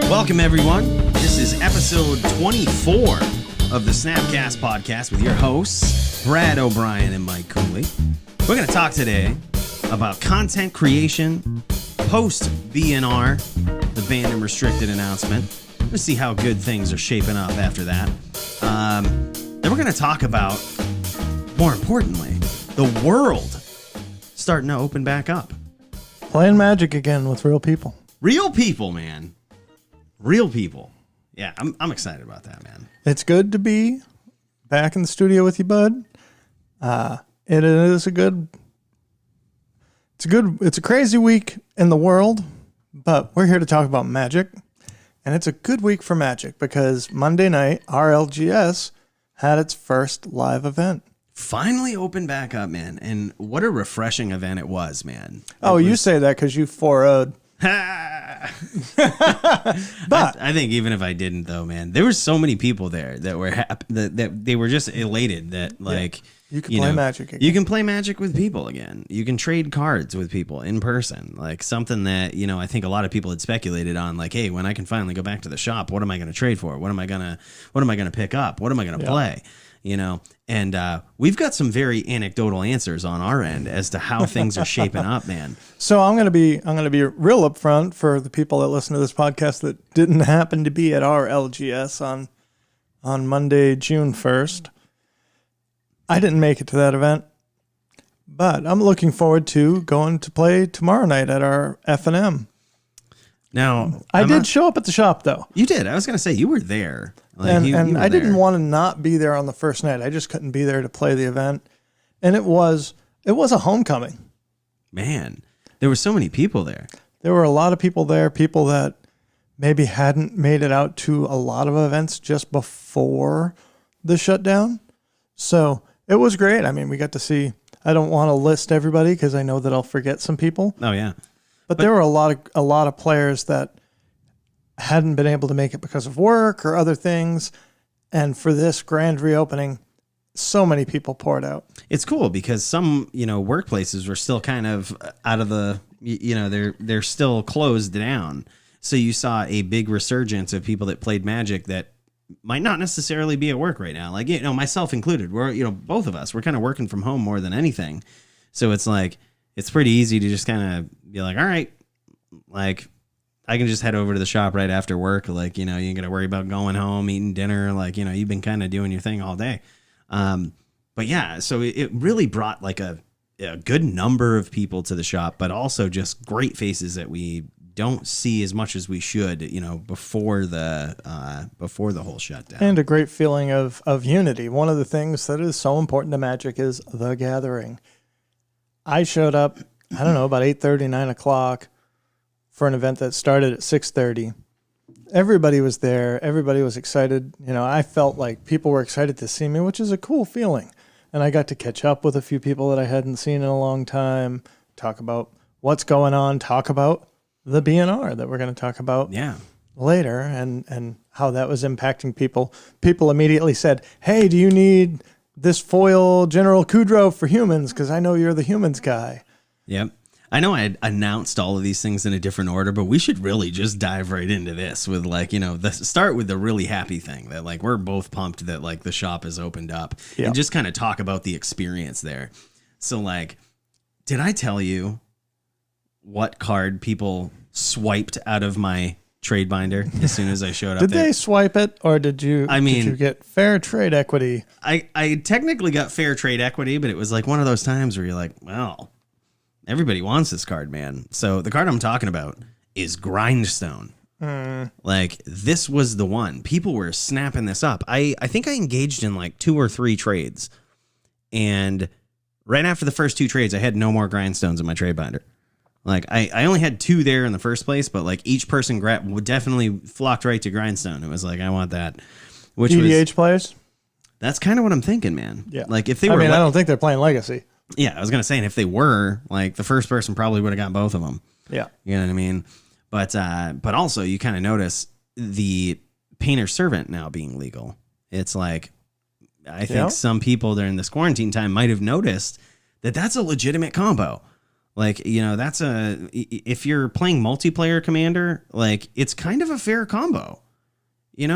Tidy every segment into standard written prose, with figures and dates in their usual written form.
Welcome, everyone. This is episode 24 of the Snapcast podcast with your hosts, Brad O'Brien and Mike Cooley. We're going to talk today about content creation, post-BNR, the banned and restricted announcement. Let's see how good things are shaping up after that. Then we're going to talk about, more importantly, the world starting to open back up. Playing Magic again with real people. Real people, man. Real people. Yeah, I'm excited about that, man. It's good to be back in the studio with you, bud. It is it's a crazy week in the world, but we're here to talk about Magic. And it's a good week for Magic because Monday night, RLGS had its first live event. Finally opened back up, man. And what a refreshing event it was, man. You say that because you 4-0'd. But I think even if I didn't, though, man, there were so many people there that were happy, that they were just elated that, like, you can play Magic again. You can play Magic with people again. You can trade cards with people in person, like something that, I think a lot of people had speculated on, like, hey, when I can finally go back to the shop, what am I going to trade for? What am I going to pick up? What am I going to play? And we've got some very anecdotal answers on our end as to how things are shaping up, man. So I'm gonna be real upfront for the people that listen to this podcast that didn't happen to be at our LGS on Monday, June 1st. I didn't make it to that event, but I'm looking forward to going to play tomorrow night at our F&M. Now, I did show up at the shop, though. You did. I was going to say, you were there. Like, and I didn't want to not be there on the first night. I just couldn't be there to play the event. And it was a homecoming. Man, there were so many people there. There were a lot of people there, people that maybe hadn't made it out to a lot of events just before the shutdown. So it was great. I mean, we got to see, I don't want to list everybody because I know that I'll forget some people. Oh, yeah. But there were a lot of players that hadn't been able to make it because of work or other things. And for this grand reopening, so many people poured out. It's cool because some, workplaces were still kind of out of the, they're still closed down. So you saw a big resurgence of people that played Magic that might not necessarily be at work right now. Like, myself included, we're, both of us, we're kind of working from home more than anything. So it's like, it's pretty easy to just kind of be like, all right, like I can just head over to the shop right after work. Like, you ain't got to worry about going home, eating dinner. Like, you've been kind of doing your thing all day. But yeah, so it really brought like a good number of people to the shop, but also just great faces that we don't see as much as we should, before the whole shutdown. And a great feeling of unity. One of the things that is so important to Magic is the gathering. I showed up, I don't know, about 8:30, 9 o'clock for an event that started at 6:30. Everybody was there. Everybody was excited. I felt like people were excited to see me, which is a cool feeling. And I got to catch up with a few people that I hadn't seen in a long time, talk about what's going on, talk about the BNR that we're going to talk about later and how that was impacting people. People immediately said, hey, do you need this foil General Kudrow for humans? Because I know you're the humans guy. Yep. I know I had announced all of these things in a different order, but we should really just dive right into this with start with the really happy thing that like we're both pumped that like the shop has opened up and just kind of talk about the experience there. So like, did I tell you what card people swiped out of my trade binder as soon as I showed up? Did they swipe it or did you get fair trade equity? I technically got fair trade equity, but it was like one of those times where you're like, well, everybody wants this card, man. So the card I'm talking about is Grindstone. Like this was the one. People were snapping this up. I think I engaged in like 2 or 3 trades. And right after the first 2 trades, I had no more Grindstones in my trade binder. Like I only had 2 there in the first place, but like each person definitely flocked right to Grindstone. It was like, I want that. Which EDH players? That's kind of what I'm thinking, man. Yeah. Like if they were, I don't think they're playing Legacy. Yeah, I was gonna say, and if they were, like the first person probably would have got both of them. Yeah, you know what I mean. But also you kind of notice the Painter Servant now being legal. It's like I think some people during this quarantine time might have noticed that that's a legitimate combo. Like, that's if you're playing multiplayer Commander, like it's kind of a fair combo. And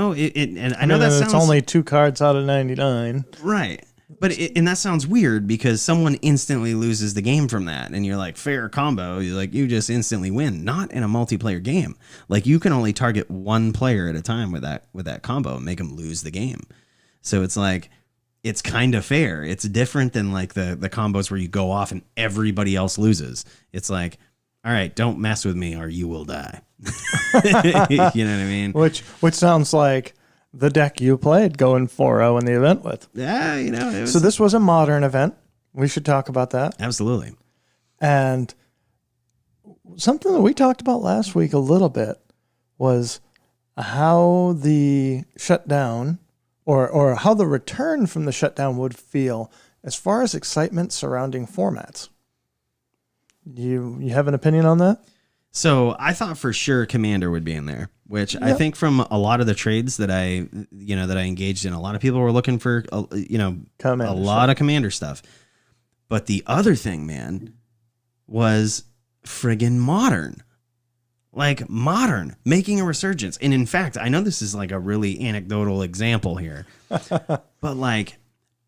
I know that sounds... It's only 2 cards out of 99. Right. But and that sounds weird because someone instantly loses the game from that. And you're like, fair combo. You're like, you just instantly win. Not in a multiplayer game. Like, you can only target one player at a time with that combo and make them lose the game. So it's like, it's kind of fair. It's different than like the combos where you go off and everybody else loses. It's like, all right, don't mess with me or you will die. You know what I mean? Which sounds like the deck you played going 4-0 in the event with. Yeah, so this was a modern event. We should talk about that. Absolutely. And something that we talked about last week a little bit was how the shutdown or how the return from the shutdown would feel as far as excitement surrounding formats. You have an opinion on that? So I thought for sure Commander would be in there, which I think from a lot of the trades that I engaged in, a lot of people were looking for, Commander a lot of Commander stuff. But the other thing, man, was friggin' Modern. Like Modern making a resurgence. And in fact, I know this is like a really anecdotal example here, but like,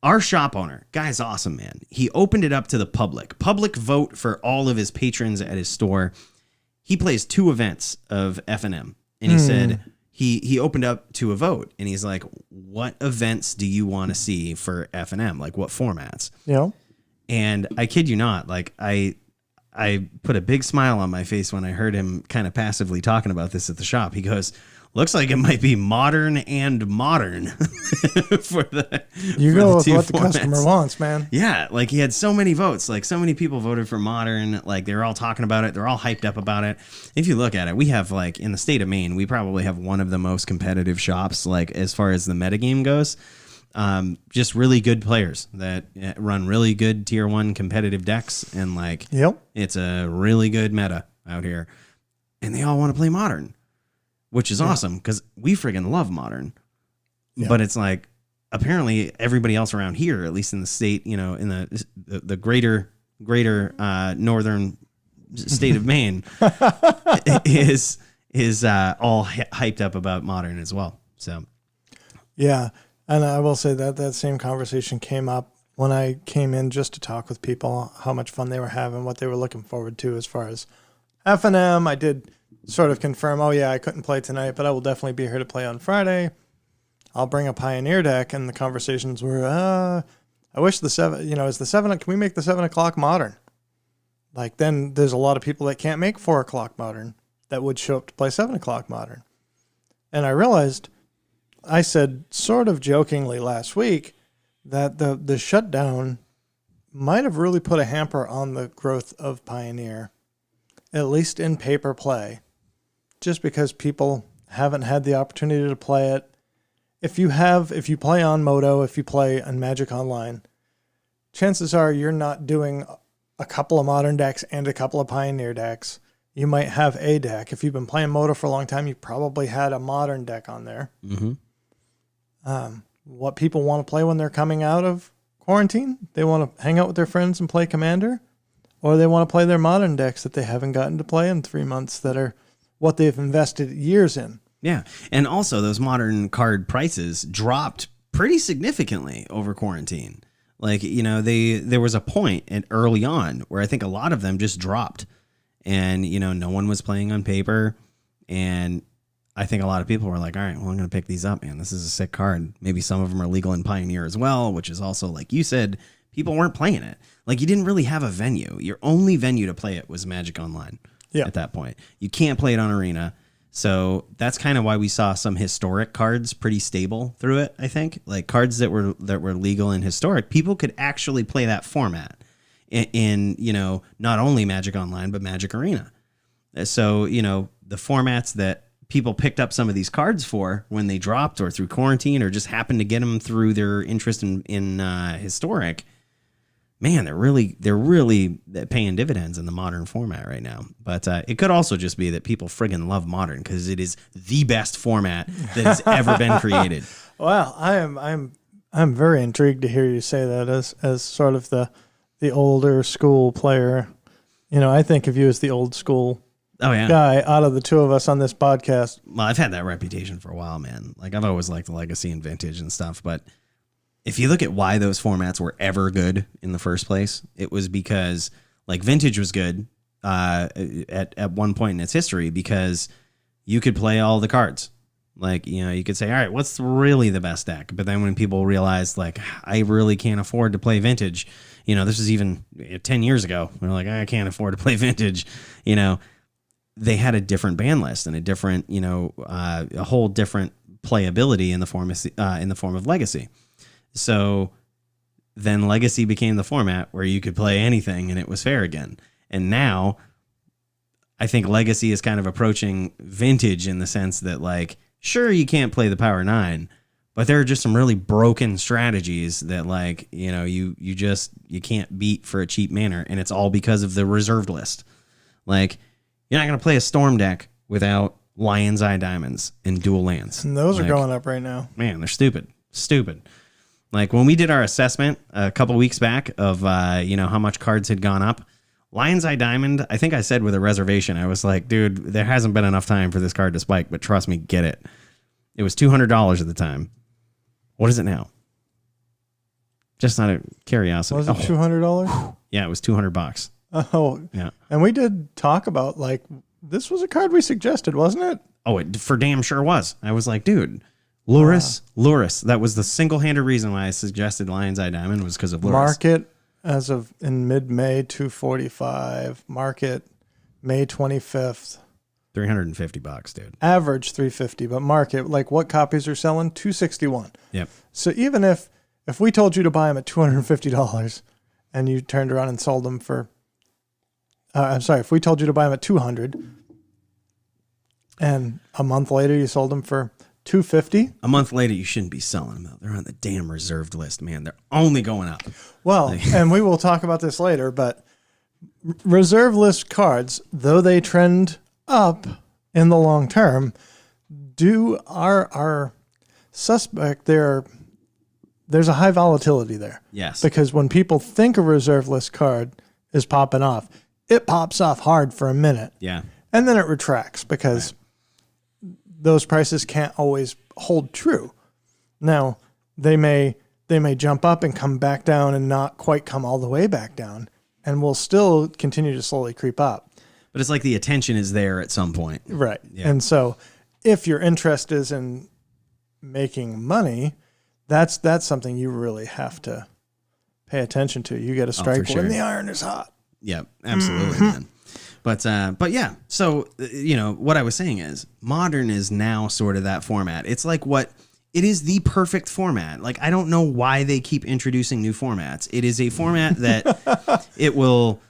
our shop owner, guy's awesome, man. He opened it up to the public vote for all of his patrons at his store. He plays 2 events of F&M, and he said he opened up to a vote, and he's like, what events do you want to see for F&M? Like, what formats? Yeah. And I kid you not, like, I put a big smile on my face when I heard him kind of passively talking about this at the shop. He goes, looks like it might be modern and modern for the. You go with what the customer wants, man. Yeah, like he had so many votes. Like so many people voted for Modern. Like they're all talking about it. They're all hyped up about it. If you look at it, we have like in the state of Maine, we probably have one of the most competitive shops. Like as far as the metagame goes, just really good players that run really good tier 1 competitive decks, and like it's a really good meta out here, and they all want to play Modern. Which is awesome because we friggin' love Modern, but it's like apparently everybody else around here, at least in the state, in the greater northern state of Maine, is all hyped up about Modern as well. So, yeah, and I will say that same conversation came up when I came in just to talk with people, how much fun they were having, what they were looking forward to as far as F&M. I did sort of confirm, I couldn't play tonight, but I will definitely be here to play on Friday. I'll bring a Pioneer deck, and the conversations were, I wish is the 7, can we make the 7 o'clock Modern? Like then there's a lot of people that can't make 4 o'clock Modern that would show up to play 7 o'clock Modern. And I realized, I said sort of jokingly last week that the shutdown might have really put a hamper on the growth of Pioneer, at least in paper play. Just because people haven't had the opportunity to play it. If you play on Moto, if you play on Magic Online, chances are you're not doing a couple of Modern decks and a couple of Pioneer decks. You might have a deck. If you've been playing Moto for a long time, you probably had a Modern deck on there. Mm-hmm. What people want to play when they're coming out of quarantine, they want to hang out with their friends and play Commander, or they want to play their Modern decks that they haven't gotten to play in 3 months that are what they've invested years in. Yeah. And also those Modern card prices dropped pretty significantly over quarantine. Like, there was a point early on where I think a lot of them just dropped, and, no one was playing on paper. And I think a lot of people were like, all right, well, I'm going to pick these up, man. This is a sick card. Maybe some of them are legal in Pioneer as well, which is also, like you said, people weren't playing it. Like you didn't really have a venue. Your only venue to play it was Magic Online. Yeah. At that point, you can't play it on Arena. So that's kind of why we saw some historic cards pretty stable through it. I think like cards that were legal and historic, people could actually play that format in not only Magic Online, but Magic Arena. So, the formats that people picked up some of these cards for when they dropped or through quarantine or just happened to get them through their interest in historic, man, they're really paying dividends in the Modern format right now. But it could also just be that people friggin' love Modern because it is the best format that has ever been created. Well, I'm very intrigued to hear you say that as sort of the older school player, I think of you as the old school yeah. guy out of the two of us on this podcast. Well, I've had that reputation for a while, man. Like, I've always liked the legacy and vintage and stuff, but if you look at why those formats were ever good in the first place, it was because like vintage was good at one point in its history because you could play all the cards. Like, you could say, all right, what's really the best deck? But then when people realized, like, I really can't afford to play vintage, this is even 10 years ago. They're like, I can't afford to play vintage. They had a different ban list and a different, a whole different playability in the form of legacy. So then legacy became the format where you could play anything and it was fair again. And now I think legacy is kind of approaching vintage in the sense that, like, sure, you can't play the Power 9, but there are just some really broken strategies that, like, you can't beat for a cheap manner. And it's all because of the reserved list. Like, you're not going to play a Storm deck without Lion's Eye Diamonds and dual lands. And those are going up right now. Man, they're stupid. Like, when we did our assessment a couple weeks back of, how much cards had gone up, Lion's Eye Diamond, I think I said with a reservation, I was like, dude, there hasn't been enough time for this card to spike, but trust me, get it. It was $200 at the time. What is it now? Just out of curiosity. Was it $200? Yeah, it was $200. Oh, yeah. And we did talk about, like, this was a card we suggested, wasn't it? Oh, it for damn sure was. I was like, dude, Luris. That was the single-handed reason why I suggested Lion's Eye Diamond was because of Luris. Market as of in mid-May, 245. Market May 25th. $350, dude. Average 350, but market, like, what copies are selling? 261. Yep. So even if we told you to buy them at $250 and you turned around and sold them for, if we told you to buy them at $200 and a month later you sold them for $250. A month later, you shouldn't be selling them, though. They're on the damn reserved list, man. They're only going up. Well, and we will talk about this later, but reserve list cards, though they trend up in the long term, are suspect. There's a high volatility there. Yes. Because when people think a reserve list card is popping off, it pops off hard for a minute. Yeah. And then it retracts because those prices can't always hold true. Now, they may jump up and come back down and not quite come all the way back down, and will still continue to slowly creep up. But it's like the attention is there at some point. Right. Yeah. And so if your interest is in making money, that's something you really have to pay attention to. You got to strike when the iron is hot. Yeah, absolutely, man. But yeah, so, what I was saying is modern is now sort of that format. It's like it is the perfect format. Like, I don't know why they keep introducing new formats. It is a format that it will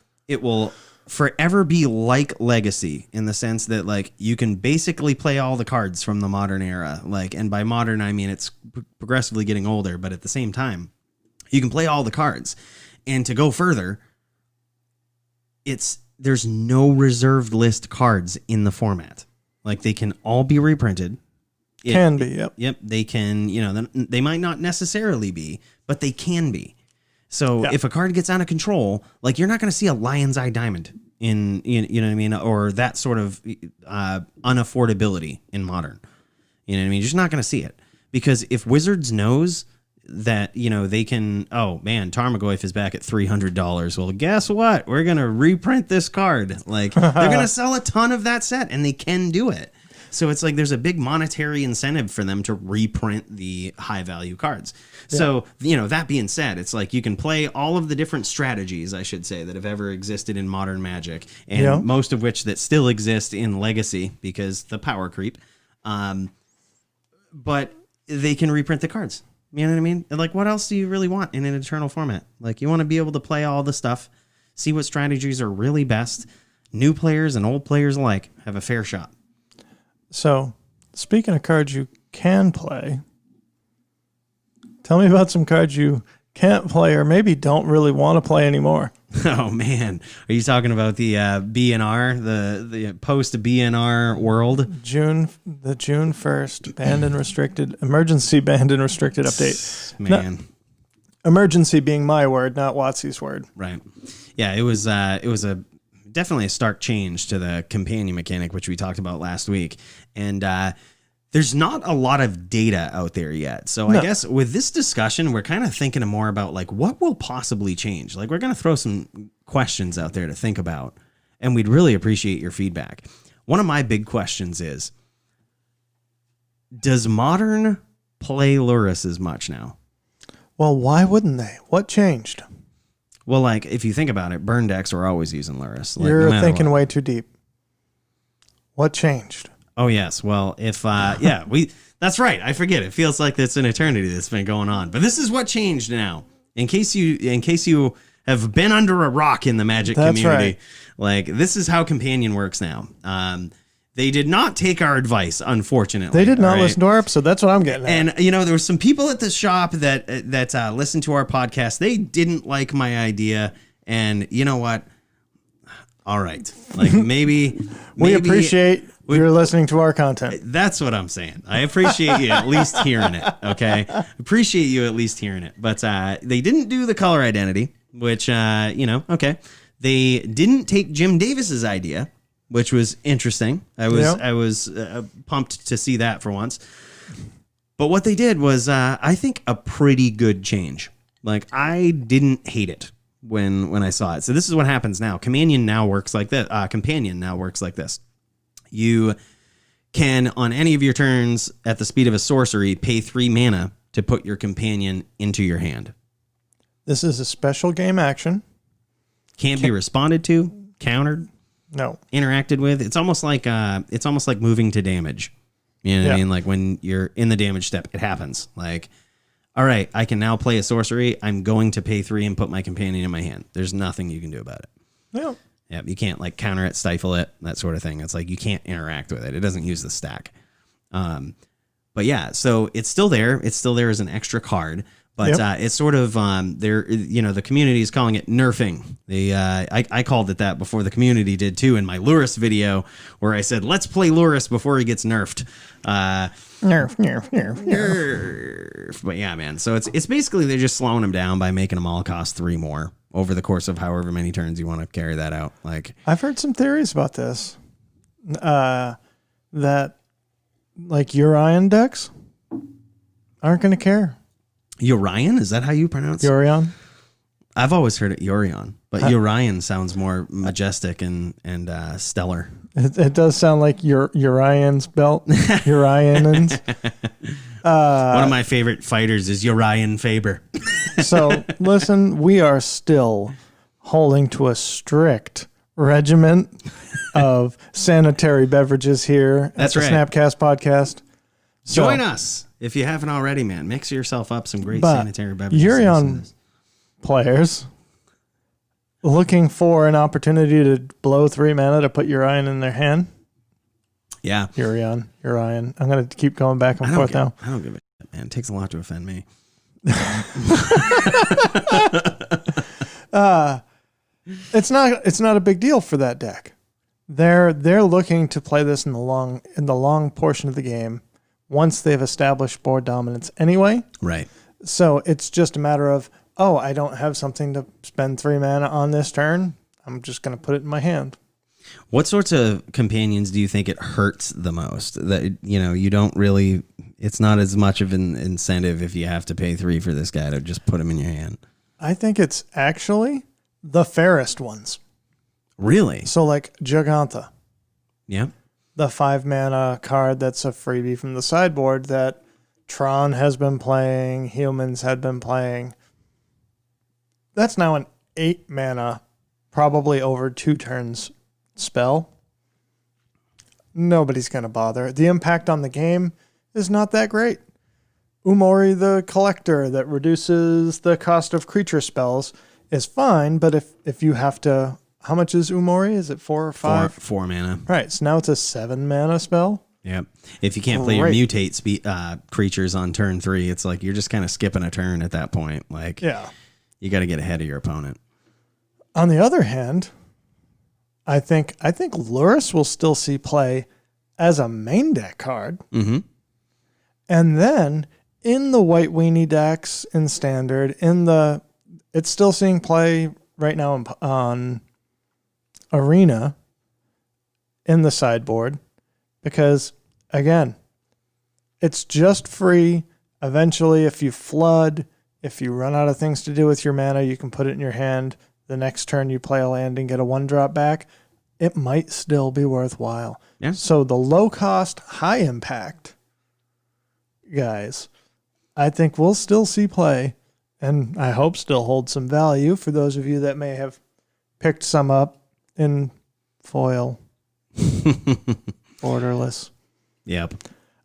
forever be like Legacy in the sense that, like, you can basically play all the cards from the modern era. Like, and by modern, I mean it's progressively getting older, but at the same time, you can play all the cards. And to go further, there's no reserved list cards in the format. Like, they can all be reprinted. Yep. They can, they might not necessarily be, but they can be. So if a card gets out of control, like, you're not going to see a Lion's Eye Diamond in, you know what I mean? Or that sort of unaffordability in modern. You know what I mean? You're just not going to see it. Because if Wizards knows that, they can, oh man, Tarmogoyf is back at $300. Well, guess what? We're going to reprint this card. Like, they're going to sell a ton of that set, and they can do it. So it's like there's a big monetary incentive for them to reprint the high value cards. Yeah. So, that being said, it's like you can play all of the different strategies, I should say, that have ever existed in modern Magic, and most of which that still exist in Legacy because the power creep. But they can reprint the cards. You know what I mean? And, like, what else do you really want in an eternal format? Like, you want to be able to play all the stuff, see what strategies are really best. New players and old players alike have a fair shot. So, speaking of cards you can play, tell me about some cards you can't play or maybe don't really want to play anymore. Oh, man. Are you talking about the BNR, the post-BNR world? The June 1st banned and restricted, emergency banned and restricted update. Man. Now, emergency being my word, not Watsy's word. Right. Yeah, it was a definitely a stark change to the companion mechanic, which we talked about last week. And there's not a lot of data out there yet. So I guess with this discussion, we're kind of thinking more about like what will possibly change. Like we're going to throw some questions out there to think about, and we'd really appreciate your feedback. One of my big questions is, does modern play Lurrus as much now? Well, why wouldn't they? What changed? Well, like, if you think about it, burn decks were always using Lurrus. Like, You're no thinking way too deep. What changed? Oh, yes. Well, if, that's right. I forget. It feels like it's an eternity that's been going on. But this is what changed now. In case you have been under a rock in the Magic community, right. Like, this is how Companion works now. They did not take our advice, unfortunately. They did not listen to our episode. That's what I'm getting at. And, there were some people at the shop that listened to our podcast. They didn't like my idea. And you know what? All right. Like, maybe we appreciate you're listening to our content. That's what I'm saying. I appreciate you at least hearing it. Okay. Appreciate you at least hearing it. But they didn't do the color identity, which, okay. They didn't take Jim Davis's idea, which was interesting. I was pumped to see that for once. But what they did was, I think, a pretty good change. Like, I didn't hate it when I saw it. So this is what happens now. Companion now works like this. You can, on any of your turns at the speed of a sorcery, pay 3 mana to put your companion into your hand. This is a special game action. Can't be responded to, countered. No. Interacted with. It's almost like moving to damage. You know what I mean? Like when you're in the damage step, it happens. Like, all right, I can now play a sorcery. I'm going to pay 3 and put my companion in my hand. There's nothing you can do about it. No. Yeah, you can't like counter it, stifle it, that sort of thing. It's like you can't interact with it. It doesn't use the stack. But yeah, so it's still there. It's still there as an extra card. But it's sort of the community is calling it nerfing. I called it that before the community did too in my Lurrus video, where I said let's play Lurrus before he gets nerfed. Nerf. But yeah, man. So it's basically they're just slowing him down by making them all cost 3 more over the course of however many turns you want to carry that out. Like I've heard some theories about this, that like Urion decks aren't going to care. Urion? Is that how you pronounce it? Urion? I've always heard it Urion, but Urion sounds more majestic and stellar. It does sound like Urion's belt. Urion's. One of my favorite fighters is Urion Faber. So, listen, we are still holding to a strict regiment of sanitary beverages here at the Snapcast podcast. Join us if you haven't already, man. Mix yourself up some great sanitary beverages. Urion players looking for an opportunity to blow 3 mana to put Urion in their hand. Yeah. Urion. I'm going to keep going back and forth now. I don't give a shit, man. It takes a lot to offend me. It's not a big deal for that deck. They're looking to play this in the long portion of the game once they've established board dominance anyway. Right. So it's just a matter of, I don't have something to spend 3 mana on this turn. I'm just going to put it in my hand. What sorts of companions do you think it hurts the most? That, you don't really, it's not as much of an incentive if you have to pay 3 for this guy to just put him in your hand. I think it's actually the fairest ones. Really? So like Giganta. Yeah. The 5 mana card that's a freebie from the sideboard that Tron has been playing, humans had been playing. That's now an 8 mana, probably over 2 turns spell. Nobody's going to bother. The impact on the game is not that great. Umori the Collector that reduces the cost of creature spells is fine, but if you have to... How much is Umori? Is it 4 or 5? 4 mana. Right, so now it's a 7 mana spell. Yep. If you can't play your mutate creatures on turn 3, it's like you're just kind of skipping a turn at that point. Like, you got to get ahead of your opponent. On the other hand, I think Lurrus will still see play as a main deck card. Mm-hmm. And then in the White Weenie decks in Standard, it's still seeing play right now on arena in the sideboard because, again, it's just free. Eventually, if you flood, if you run out of things to do with your mana, you can put it in your hand. The next turn you play a land and get a 1-drop back. It might still be worthwhile. Yeah. So the low cost, high impact guys, I think we'll still see play, and I hope still hold some value for those of you that may have picked some up in foil, borderless. Yep.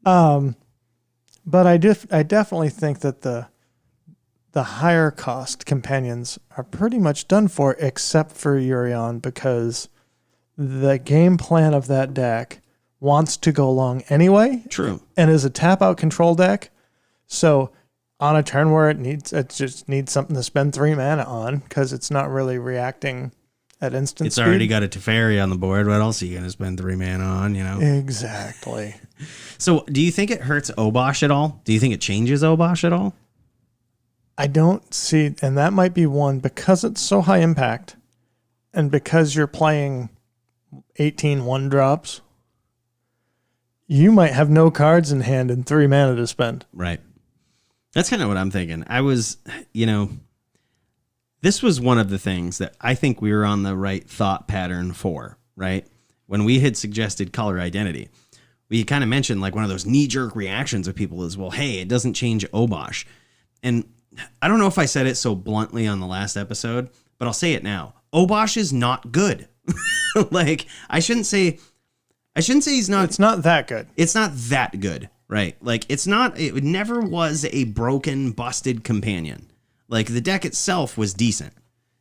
But I definitely think that the higher cost companions are pretty much done for, except for Urion, because the game plan of that deck wants to go long anyway. True. And is a tap out control deck. So on a turn where it just needs something to spend 3 mana on because it's not really reacting at instant speed. It's already got a Teferi on the board. What else are you going to spend 3 mana on, you know? Exactly. So do you think it hurts Obosh at all? Do you think it changes Obosh at all? I don't see, and that might be one, because it's so high impact and because you're playing 18 1-drops, you might have no cards in hand and 3 mana to spend. Right. That's kind of what I'm thinking. I was, this was one of the things that I think we were on the right thought pattern for, right? When we had suggested color identity, we kind of mentioned like one of those knee-jerk reactions of people is, well, hey, it doesn't change Obosh. And I don't know if I said it so bluntly on the last episode, but I'll say it now. Obosh is not good. Like, I shouldn't say he's not. It's not that good. It's not that good, right? Like, it never was a broken, busted companion. Like, the deck itself was decent.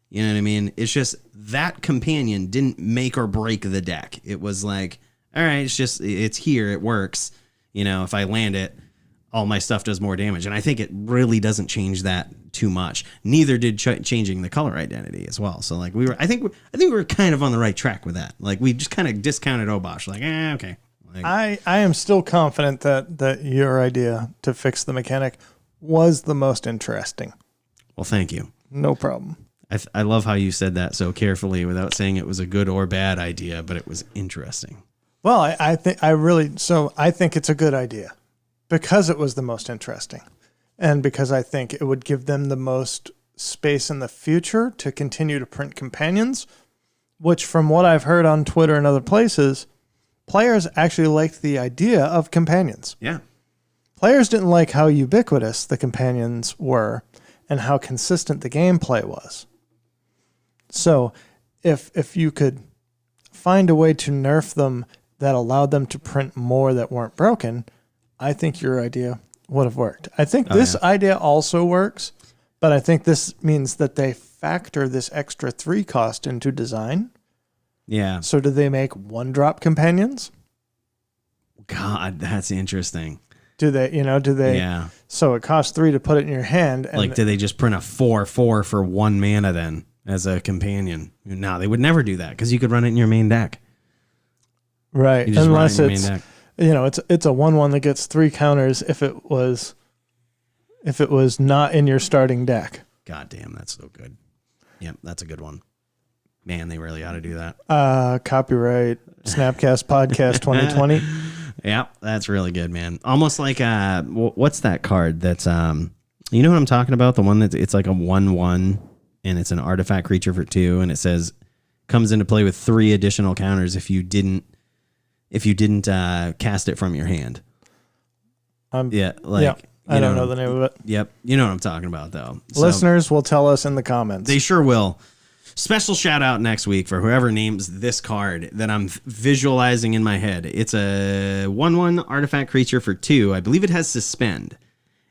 You know what I mean? It's just that companion didn't make or break the deck. It was like, all right, it's here, it works. If I land it, all my stuff does more damage. And I think it really doesn't change that too much. Neither did changing the color identity as well. So like I think we were kind of on the right track with that. Like we just kind of discounted Obosh. Like, okay. Like, I am still confident that your idea to fix the mechanic was the most interesting. Well, thank you. No problem. I love how you said that so carefully without saying it was a good or bad idea, but it was interesting. Well, I think it's a good idea because it was the most interesting. And because I think it would give them the most space in the future to continue to print companions, which from what I've heard on Twitter and other places, players actually liked the idea of companions. Yeah. Players didn't like how ubiquitous the companions were and how consistent the gameplay was. So if you could find a way to nerf them that allowed them to print more that weren't broken, I think your idea would have worked. I think this idea also works, but I think this means that they factor this extra 3 cost into design. Yeah. So do they make 1-drop companions? God, that's interesting. Do they? Yeah. So it costs 3 to put it in your hand. And like, do they just print a 4/4 for 1 mana then as a companion? No, they would never do that because you could run it in your main deck. Right. Unless it's a 1/1 that gets 3 counters if it was not in your starting deck. God damn, that's so good. Yep, that's a good one. Man, they really ought to do that. Copyright Snapcast Podcast 2020. Yeah, that's really good, man. Almost like what's that card? That's you know what I'm talking about? The one it's like a 1/1 and it's an artifact creature for 2 and it says comes into play with 3 additional counters if you didn't cast it from your hand. I don't know the name of it. Yep, you know what I'm talking about though. Listeners will tell us in the comments. They sure will. Special shout out next week for whoever names this card that I'm visualizing in my head. It's a 1/1 artifact creature for 2. I believe it has suspend.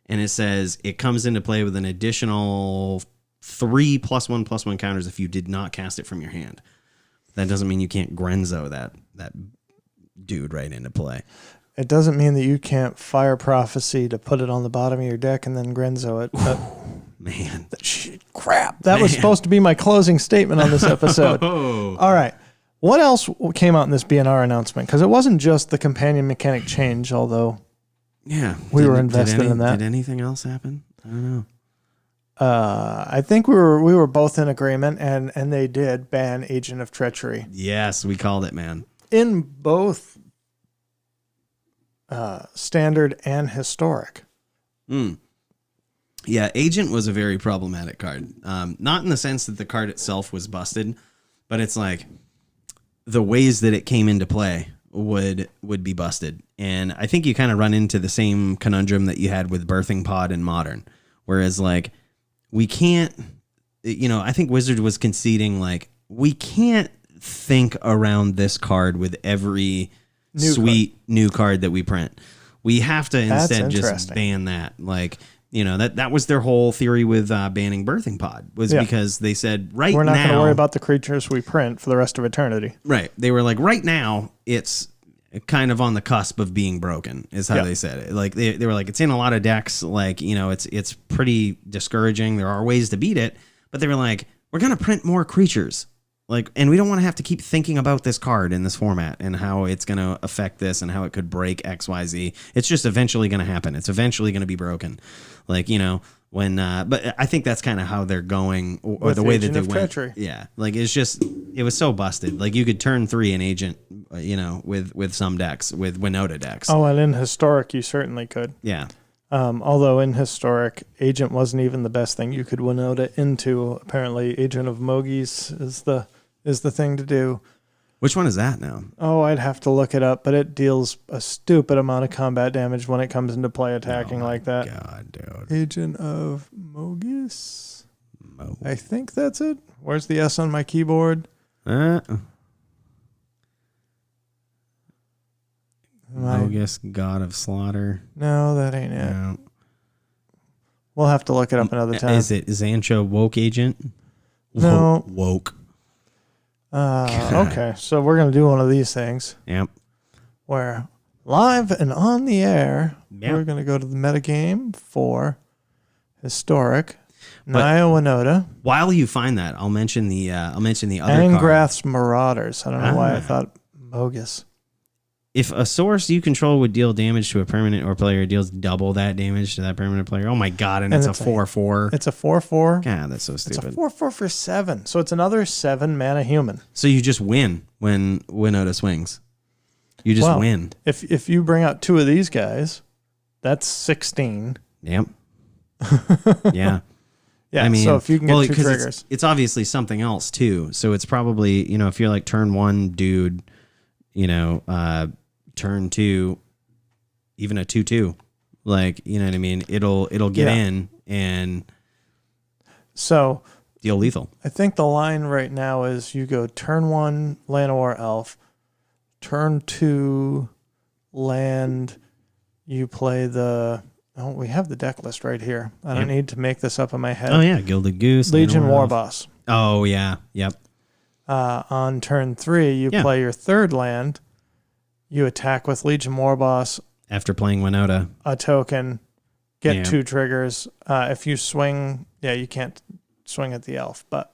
And it says it comes into play with an additional 3 +1/+1 counters if you did not cast it from your hand. That doesn't mean you can't Grenzo that dude right into play. It doesn't mean that you can't fire prophecy to put it on the bottom of your deck and then Grenzo it. But man, crap. That was supposed to be my closing statement on this episode. All right. What else came out in this BNR announcement? Because it wasn't just the companion mechanic change, although we were invested in that. Did anything else happen? I don't know. I think we were both in agreement, and they did ban Agent of Treachery. Yes, we called it, man. In both standard and historic. Yeah, Agent was a very problematic card. Not in the sense that the card itself was busted, but it's like the ways that it came into play would be busted. And I think you kind of run into the same conundrum that you had with Birthing Pod in Modern. Whereas, like, we can't, I think Wizard was conceding, like, we can't think around this card with every new card that we print. We have to instead just ban that. Like, that was their whole theory with banning Birthing Pod was because they said we're not going to worry about the creatures we print for the rest of eternity. Right. They were like, right now it's kind of on the cusp of being broken is how they said it. Like they were like, it's in a lot of decks. Like, it's pretty discouraging. There are ways to beat it, but they were like, we're going to print more creatures. Like, and we don't want to have to keep thinking about this card in this format and how it's going to affect this and how it could break X, Y, Z. It's just eventually going to happen. It's eventually going to be broken. Like, when, but I think that's kind of how they're going or with the way that they went. Treachery. Yeah. Like, it was so busted. Like, you could turn 3 an Agent, with some decks, with Winota decks. Oh, and in Historic, you certainly could. Yeah. Although in Historic, Agent wasn't even the best thing you could Winota into. Apparently, Agent of Mogies is the thing to do. Which one is that now? Oh, I'd have to look it up, but it deals a stupid amount of combat damage when it comes into play attacking like that. God, dude. Agent of Mogus. I think that's it. Where's the S on my keyboard? Mogus, God of Slaughter. No, that ain't it. No. We'll have to look it up another time. Is it Xancho Woke Agent? No. Woke. Okay, so we're going to do one of these things. Yep. Where live and on the air, we're going to go to the metagame for Historic. Naya Winota. While you find that, I'll mention the other Angrath's Marauders. I don't know why I thought Mogus. If a source you control would deal damage to a permanent or player, it deals double that damage to that permanent player. Oh my god, and it's a 4/4. It's a 4/4. God, that's so stupid. It's a 4/4 for 7. So it's another 7 mana human. So you just win when Winota swings. You just win. If you bring out 2 of these guys, that's 16. Yep. Yeah. Yeah, I mean, so if you can get 2 triggers. It's obviously something else too. So it's probably, if you're like turn 1 dude, turn 2, even a 2/2, like, you know what I mean? It'll get in and so deal lethal. I think the line right now is you go turn 1 Llanowar Elf, turn 2 land, you play we have the deck list right here. I don't need to make this up in my head. Oh yeah, Gilded Goose, Legion Warboss. Oh yeah, yep. On turn 3, you play your 3rd land. You attack with Legion Warboss. After playing Winota. A token. Get 2 triggers. If you swing, you can't swing at the elf, but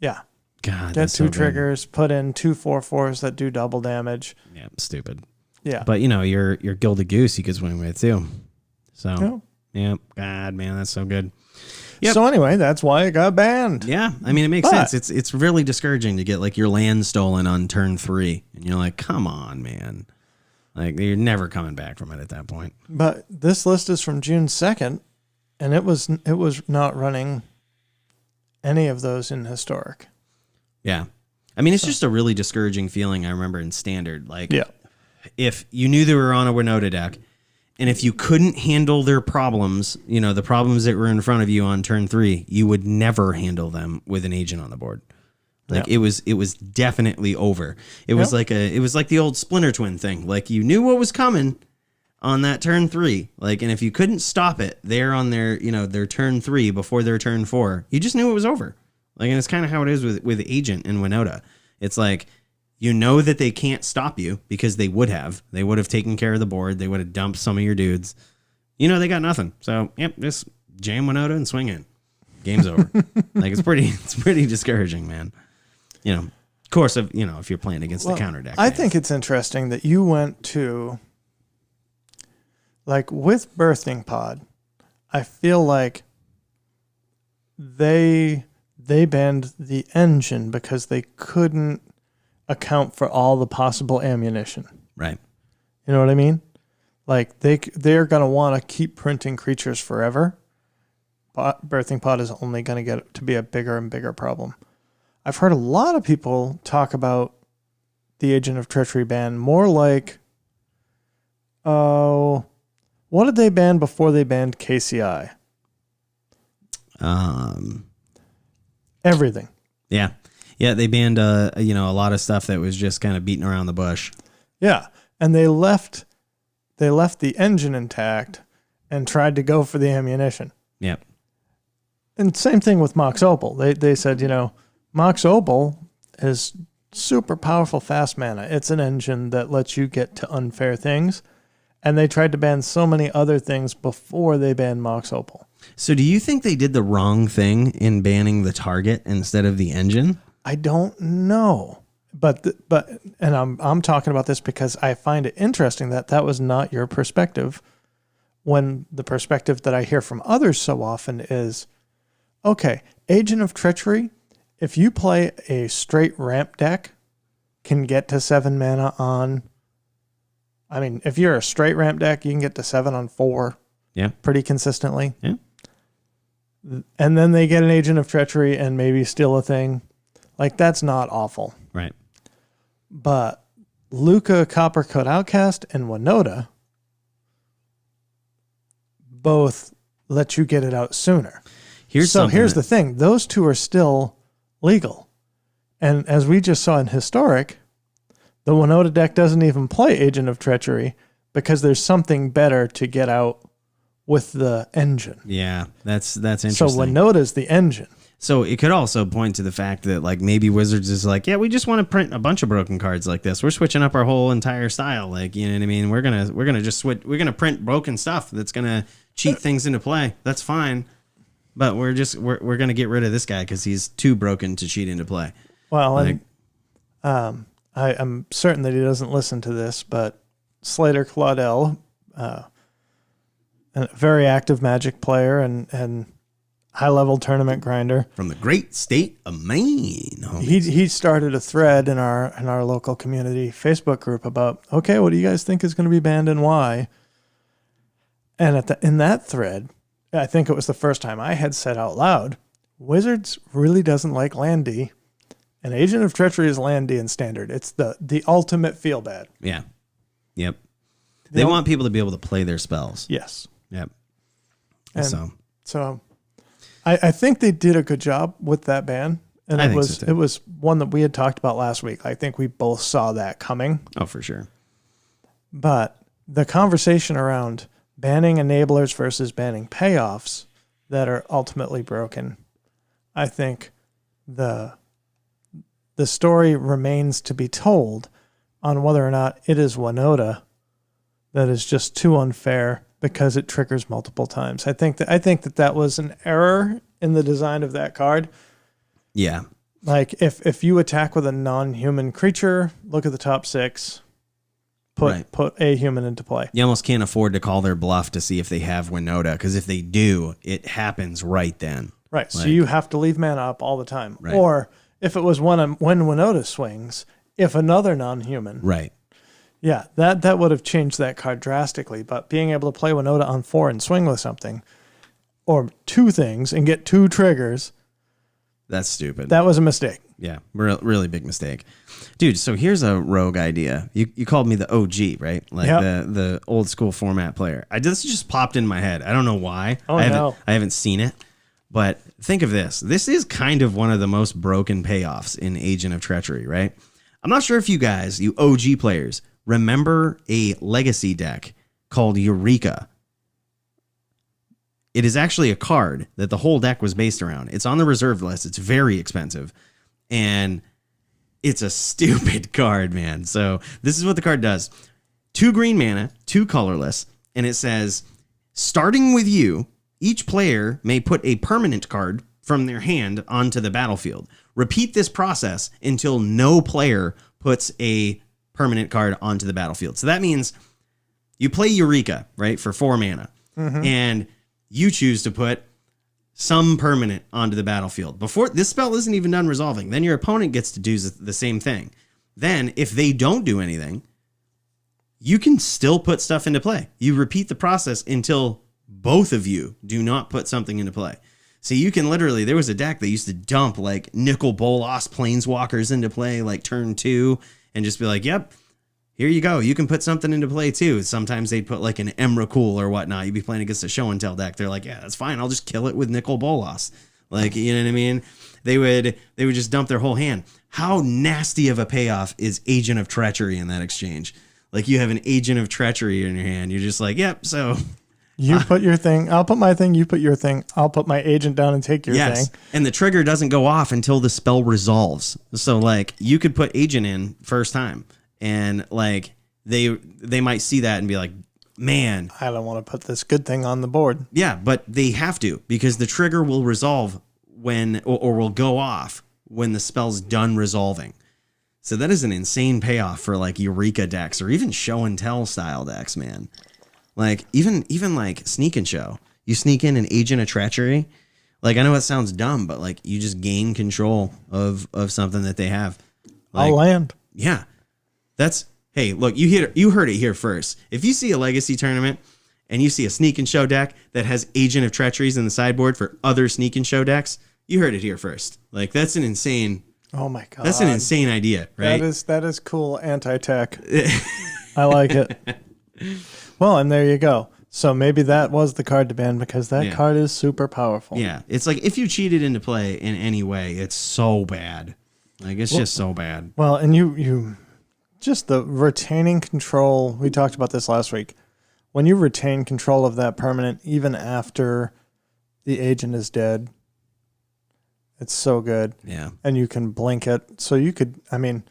yeah. God, get 2 triggers, put in 2 4/4s that do double damage. Yeah, stupid. Yeah. But your Gilded Goose you could swing with too. So, God, man, that's so good. Yep. So anyway, that's why it got banned. Yeah, I mean, it makes sense. It's really discouraging to get like your land stolen on turn 3, and you're like, come on, man. Like, you're never coming back from it at that point. But this list is from June 2nd, and it was not running any of those in Historic. Yeah. I mean, it's just a really discouraging feeling, I remember, in Standard. Like, if you knew they were on a Winota deck, and if you couldn't handle their problems, the problems that were in front of you on turn 3, you would never handle them with an agent on the board. Like it was definitely over. It was like the old Splinter Twin thing. Like, you knew what was coming on that turn 3. Like, and if you couldn't stop it there on their, their turn 3 before their turn 4, you just knew it was over. Like, and it's kind of how it is with agent and Winota. It's like, that they can't stop you because they would have taken care of the board. They would have dumped some of your dudes. They got nothing. So, just jam Winota and swing in. Game's over. Like, it's pretty discouraging, man. Of course, if you're playing against the counter deck. I think it's interesting that you went to, like, with Birthing Pod, I feel like they banned the engine because they couldn't account for all the possible ammunition. Right. You know what I mean? Like they're going to want to keep printing creatures forever. But birthing pod is only going to get to be a bigger and bigger problem. I've heard a lot of people talk about the Agent of Treachery ban more like, what did they ban before they banned KCI? Everything. Yeah. Yeah, they banned a lot of stuff that was just kind of beating around the bush. Yeah, and they left the engine intact and tried to go for the ammunition. Yep. And same thing with Mox Opal. They said, Mox Opal is super powerful fast mana. It's an engine that lets you get to unfair things. And they tried to ban so many other things before they banned Mox Opal. So do you think they did the wrong thing in banning the target instead of the engine? I don't know. But I'm talking about this because I find it interesting that was not your perspective, when the perspective that I hear from others so often is, okay, Agent of Treachery, if you play a straight ramp deck, can get to 7 mana on... I mean, if you're a straight ramp deck, you can get to 7 on 4 pretty consistently. Yeah. And then they get an Agent of Treachery and maybe steal a thing. Like, that's not awful. Right. But Luca, Coppercoat Outcast, and Winota both let you get it out sooner. Here's the thing. Those two are still legal. And as we just saw in Historic, the Winota deck doesn't even play Agent of Treachery because there's something better to get out with the engine. Yeah, that's interesting. So Winota's the engine. So it could also point to the fact that like maybe Wizards is like, yeah, we just want to print a bunch of broken cards like this. We're switching up our whole entire style. Like, you know what I mean? We're gonna just switch. We're gonna print broken stuff that's gonna cheat things into play. That's fine, but we're gonna get rid of this guy because he's too broken to cheat into play. Well, like, I'm certain that he doesn't listen to this, but Slater Claudel, a very active Magic player and high-level tournament grinder from the great state of Maine. He started a thread in our local community Facebook group about, okay, what do you guys think is going to be banned and why? And in that thread, I think it was the first time I had said out loud, Wizards really doesn't like Landy, and Agent of Treachery is Landy in Standard. It's the ultimate feel bad. Yeah. Yep. They want people to be able to play their spells. Yes. Yep. And so I think they did a good job with that ban. And it was one that we had talked about last week. I think we both saw that coming. Oh, for sure. But the conversation around banning enablers versus banning payoffs that are ultimately broken, I think the story remains to be told on whether or not it is Winota that is just too unfair because it triggers multiple times. I think that was an error in the design of that card. Yeah. Like if you attack with a non-human creature, look at the top 6, put a human into play. You almost can't afford to call their bluff to see if they have Winota, because if they do, it happens right then. Right. Like, so you have to leave mana up all the time. Right. Or if it was when Winota swings, if another non-human. Right. Yeah, that would have changed that card drastically. But being able to play Winota on 4 and swing with something, or 2 things and get 2 triggers, that's stupid. That was a mistake. Yeah, really big mistake. Dude, so here's a rogue idea. You called me the OG, right? Like the old school format player. This just popped in my head. I don't know why. I haven't seen it. But think of this. This is kind of one of the most broken payoffs in Agent of Treachery, right? I'm not sure if you guys, you OG players, remember a legacy deck called Eureka. It is actually a card that the whole deck was based around. It's on the reserved list. It's very expensive. And it's a stupid card, man. So this is what the card does. 2 green mana, 2 colorless. And it says, starting with you, each player may put a permanent card from their hand onto the battlefield. Repeat this process until no player puts a permanent card onto the battlefield. So that means you play Eureka, right, for 4 mana. Mm-hmm. And you choose to put some permanent onto the battlefield. Before this spell isn't even done resolving, then your opponent gets to do the same thing. Then if they don't do anything, you can still put stuff into play. You repeat the process until both of you do not put something into play. So you can literally, there was a deck that used to dump like Nicol Bolas Planeswalkers into play like turn 2 and just be like, yep, here you go. You can put something into play too. Sometimes they'd put like an Emrakul or whatnot. You'd be playing against a show and tell deck. They're like, yeah, that's fine. I'll just kill it with Nicol Bolas. Like, you know what I mean? They would just dump their whole hand. How nasty of a payoff is Agent of Treachery in that exchange? Like you have an Agent of Treachery in your hand. You're just like, yep, so... You put your thing, I'll put my thing, you put your thing, I'll put my agent down and take your thing. And the trigger doesn't go off until the spell resolves. So like you could put agent in first time and like they might see that and be like, man, I don't want to put this good thing on the board. Yeah, but they have to because the trigger will resolve when or will go off when the spell's done resolving. So that is an insane payoff for like Eureka decks or even show and tell style decks, man. Like even like sneak and show, you sneak in an Agent of Treachery. Like I know it sounds dumb, but like you just gain control of something that they have. Like, I'll land. Yeah, that's hey. Look, you heard it here first. If you see a Legacy tournament and you see a sneak and show deck that has Agent of Treacheries in the sideboard for other sneak and show decks, you heard it here first. Like that's an insane. Oh my god, that's an insane idea, right? That is cool anti-tech. I like it. Well, and there you go. So maybe that was the card to ban because that card is super powerful. Yeah, it's like if you cheated into play in any way, it's so bad. Like it's just so bad. Well, and you just the retaining control. We talked about this last week. When you retain control of that permanent, even after the agent is dead, it's so good. Yeah, and you can blink it. So you could. I mean.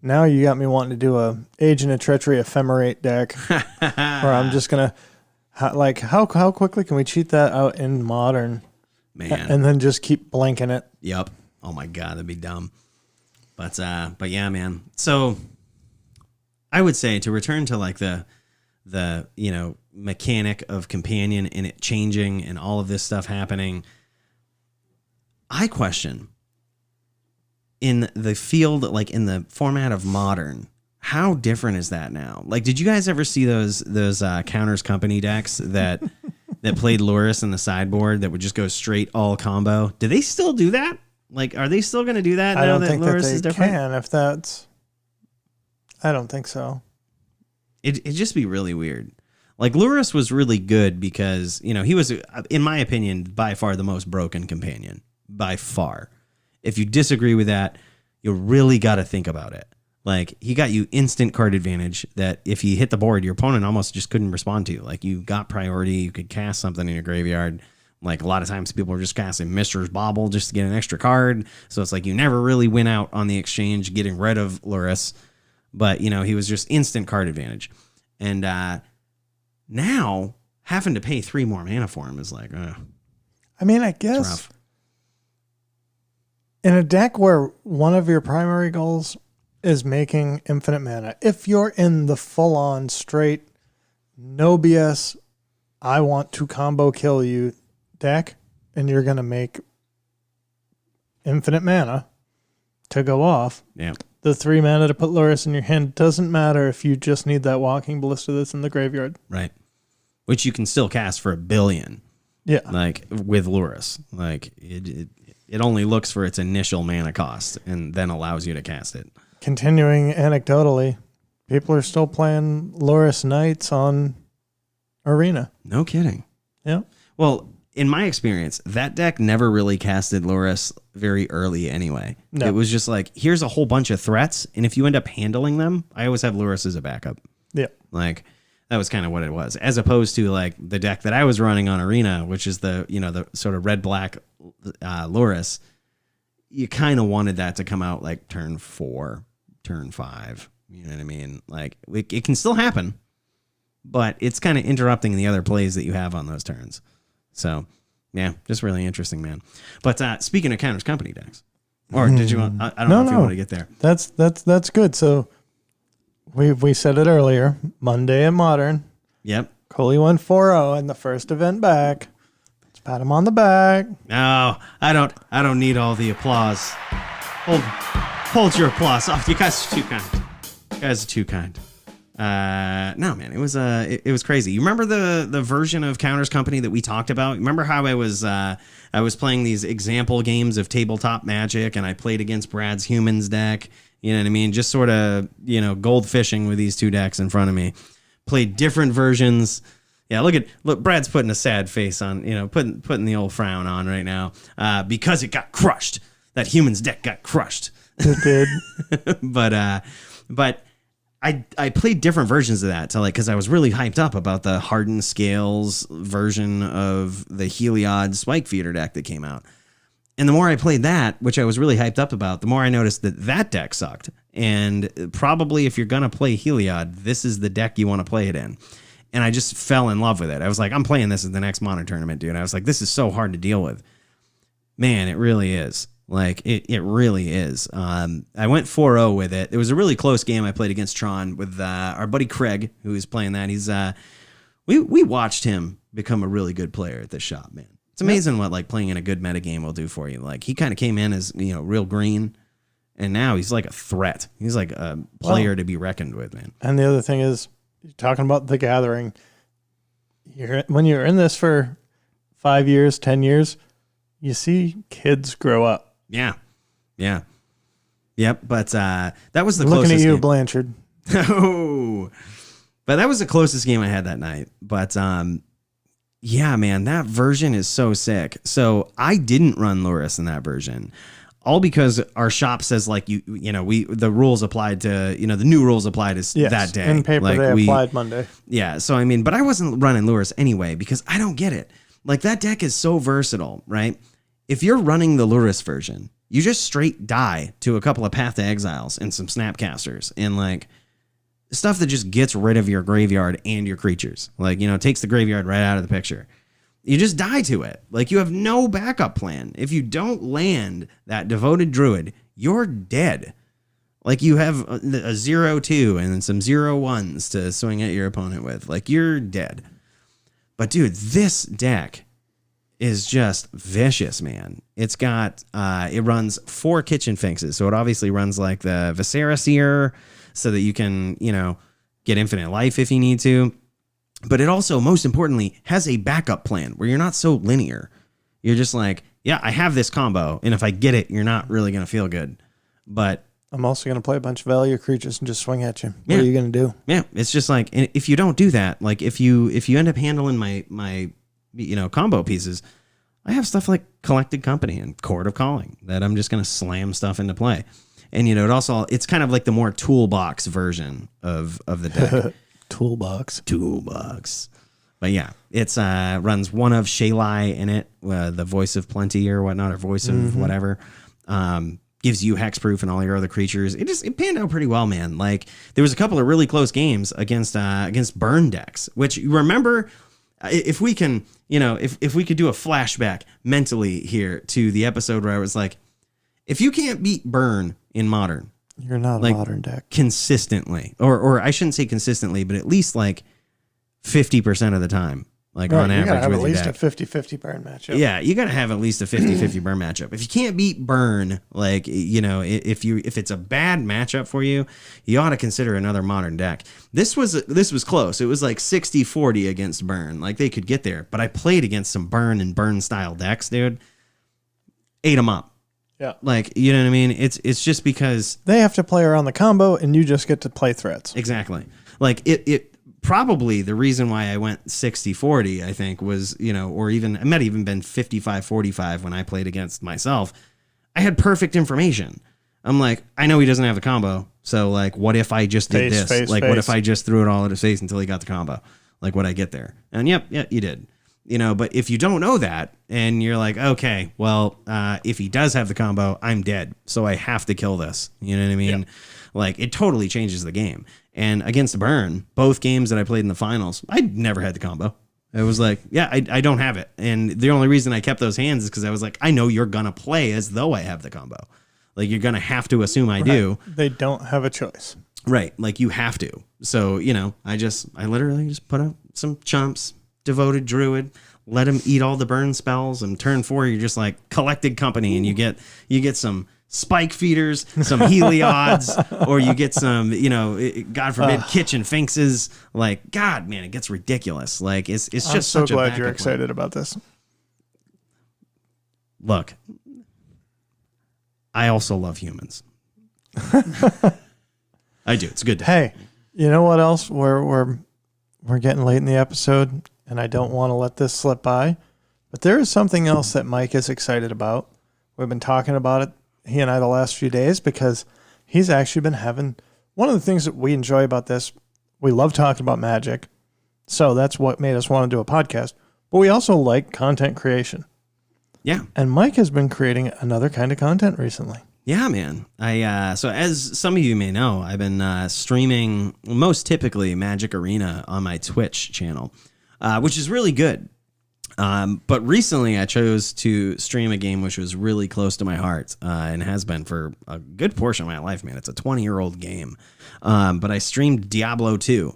Now you got me wanting to do a Agent of Treachery Ephemerate deck, where I'm just gonna how quickly can we cheat that out in Modern, man, and then just keep blanking it. Yep. Oh my god, that'd be dumb. But yeah, man. So I would say to return to like the mechanic of companion and it changing and all of this stuff happening. I question. In the field, like in the format of Modern, how different is that now? Like, did you guys ever see those Counters Company decks that played Lurrus in the sideboard that would just go straight all combo? Do they still do that? Like, are they still going to do that now that Lurrus is different? I don't think so. It'd just be really weird. Like, Lurrus was really good because, he was, in my opinion, by far the most broken companion. By far. If you disagree with that, you really got to think about it. Like, he got you instant card advantage that if he hit the board, your opponent almost just couldn't respond to. Like, you got priority. You could cast something in your graveyard. Like, a lot of times people are just casting Mister's Bauble just to get an extra card. So it's like you never really win out on the exchange getting rid of Lurrus. But, he was just instant card advantage. And now, having to pay 3 more mana for him is like, I mean, I guess... In a deck where one of your primary goals is making infinite mana, if you're in the full-on straight, no BS, I want to combo kill you deck, and you're going to make infinite mana to go off, the 3 mana to put Lurrus in your hand doesn't matter if you just need that Walking Ballista that's in the graveyard. Right. Which you can still cast for 1 billion. Yeah. Like, with Lurrus. Like, it only looks for its initial mana cost and then allows you to cast it. Continuing anecdotally, people are still playing Lurrus Knights on Arena. No kidding. Yeah. Well, in my experience, that deck never really casted Lurrus very early anyway. No. It was just like, here's a whole bunch of threats, and if you end up handling them, I always have Lurrus as a backup. Yeah. Like, that was kind of what it was. As opposed to like the deck that I was running on Arena, which is the sort of red-black Lurrus. You kind of wanted that to come out like turn 4, turn 5. You know what I mean? Like it can still happen, but it's kind of interrupting the other plays that you have on those turns. So yeah, just really interesting, man. But speaking of Counters Company decks, or did you want, I don't know if you want to get there. That's good. So we said it earlier, Monday at Modern. Yep. Cooley went 4-0 in the first event back. Pat him on the back. No, I don't need all the applause. Hold your applause off. You guys are too kind. You guys are too kind. No, man, it was crazy. You remember the version of Counters Company that we talked about? Remember how I was playing these example games of tabletop Magic, and I played against Brad's Humans deck. You know what I mean? Just sort of, gold fishing with these two decks in front of me. Played different versions. Yeah, look, Brad's putting a sad face on, putting the old frown on right now, because it got crushed. That Humans deck got crushed. It did. but I played different versions of that because I was really hyped up about the hardened scales version of the Heliod Spike Feeder deck that came out. And the more I played that, which I was really hyped up about, the more I noticed that deck sucked. And probably if you're going to play Heliod, this is the deck you want to play it in. And I just fell in love with it. I was like, I'm playing this at the next Modern tournament, dude. I was like, this is so hard to deal with. Man, it really is. Like, it really is. I went 4-0 with it. It was a really close game I played against Tron with our buddy Craig, who was playing that. He's we watched him become a really good player at this shop, man. It's amazing what like playing in a good metagame will do for you. Like, he kind of came in as, real green, and now he's like a threat. He's like a player to be reckoned with, man. And the other thing is, you're talking about the gathering. When you're in this for 5 years, 10 years, you see kids grow up. Yeah. Yep. But that was the I'm closest looking at you, game. Blanchard. Oh, but that was the closest game I had that night. But yeah, man, that version is so sick. So I didn't run Luris in that version, all because our shop says like the rules applied to the new rules applied to that day. In paper, like they applied Monday. Yeah. So I mean, but I wasn't running Luris anyway because I don't get it. Like, that deck is so versatile, right? If you're running the Luris version, you just straight die to a couple of Path to Exiles and some Snapcasters and like stuff that just gets rid of your graveyard and your creatures. Like, takes the graveyard right out of the picture. You just die to it. Like, you have no backup plan. If you don't land that Devoted Druid, you're dead. Like, you have a 0-2 and then some 0-1s to swing at your opponent with. Like, you're dead. But dude, this deck is just vicious, man. It's got, it runs 4 Kitchen Finxes. So it obviously runs like the Viscera Seer so that you can, get infinite life if you need to. But it also, most importantly, has a backup plan where you're not so linear. You're just like, yeah, I have this combo. And if I get it, you're not really going to feel good. But I'm also going to play a bunch of value creatures and just swing at you. What are you going to do? Yeah, it's just like, if you don't do that, like if you end up handling my combo pieces, I have stuff like Collected Company and Court of Calling that I'm just going to slam stuff into play. And it's kind of like the more toolbox version of the deck. Toolbox. But yeah, it's runs one of Shalai in it, the Voice of Plenty or whatnot, or Voice of whatever. Gives you hexproof and all your other creatures. It panned out pretty well, man. Like, there was a couple of really close games against burn decks, which you remember, if we can, if we could do a flashback mentally here to the episode where I was like, if you can't beat burn in Modern, you're not a Modern deck consistently, or I shouldn't say consistently, but at least like 50% of the time. Like, on average, you gotta have with at least deck. a 50-50 burn matchup. Yeah, you gotta have at least a 50-50 burn matchup. If you can't beat burn, like, if it's a bad matchup for you, you ought to consider another Modern deck. This was close. It was like 60-40 against burn. Like, they could get there, but I played against some burn and burn style decks, dude. Ate them up. Yeah, like, you know what I mean. It's just because they have to play around the combo, and you just get to play threats. Exactly. Like it. Probably the reason why I went 60-40, I think, was, or even, it might have even been 55-45 when I played against myself. I had perfect information. I'm like, I know he doesn't have the combo. So, like, what if I just did this? What if I just threw it all at his face until he got the combo? Like, would I get there? And yep, you did. But if you don't know that and you're like, okay, well, if he does have the combo, I'm dead. So I have to kill this. You know what I mean? Yep. Like, it totally changes the game. And against Burn, both games that I played in the finals, I never had the combo. It was like, yeah, I don't have it. And the only reason I kept those hands is because I was like, I know you're going to play as though I have the combo. Like, you're going to have to assume I do. They don't have a choice. Right. Like, you have to. So, I literally just put out some chumps, Devoted Druid, let him eat all the burn spells, and turn 4 you're just like collected company, and you get some spike feeders, some Heliods, or you get some, God forbid, kitchen finxes. Like, God, man, it gets ridiculous. Like, it's just I'm so such glad you're excited about this. Look, I also love humans. I do. It's a good day. Hey, you know what else? We're getting late in the episode, and I don't want to let this slip by. But there is something else that Mike is excited about. We've been talking about it, he and I, the last few days, because he's actually been having one of the things that we enjoy about this. We love talking about Magic, so that's what made us want to do a podcast. But we also like content creation. Yeah. And Mike has been creating another kind of content recently. Yeah, man. So as some of you may know, I've been streaming most typically Magic Arena on my Twitch channel, which is really good. But recently I chose to stream a game which was really close to my heart, and has been for a good portion of my life, man. It's a 20-year-old game. But I streamed Diablo 2,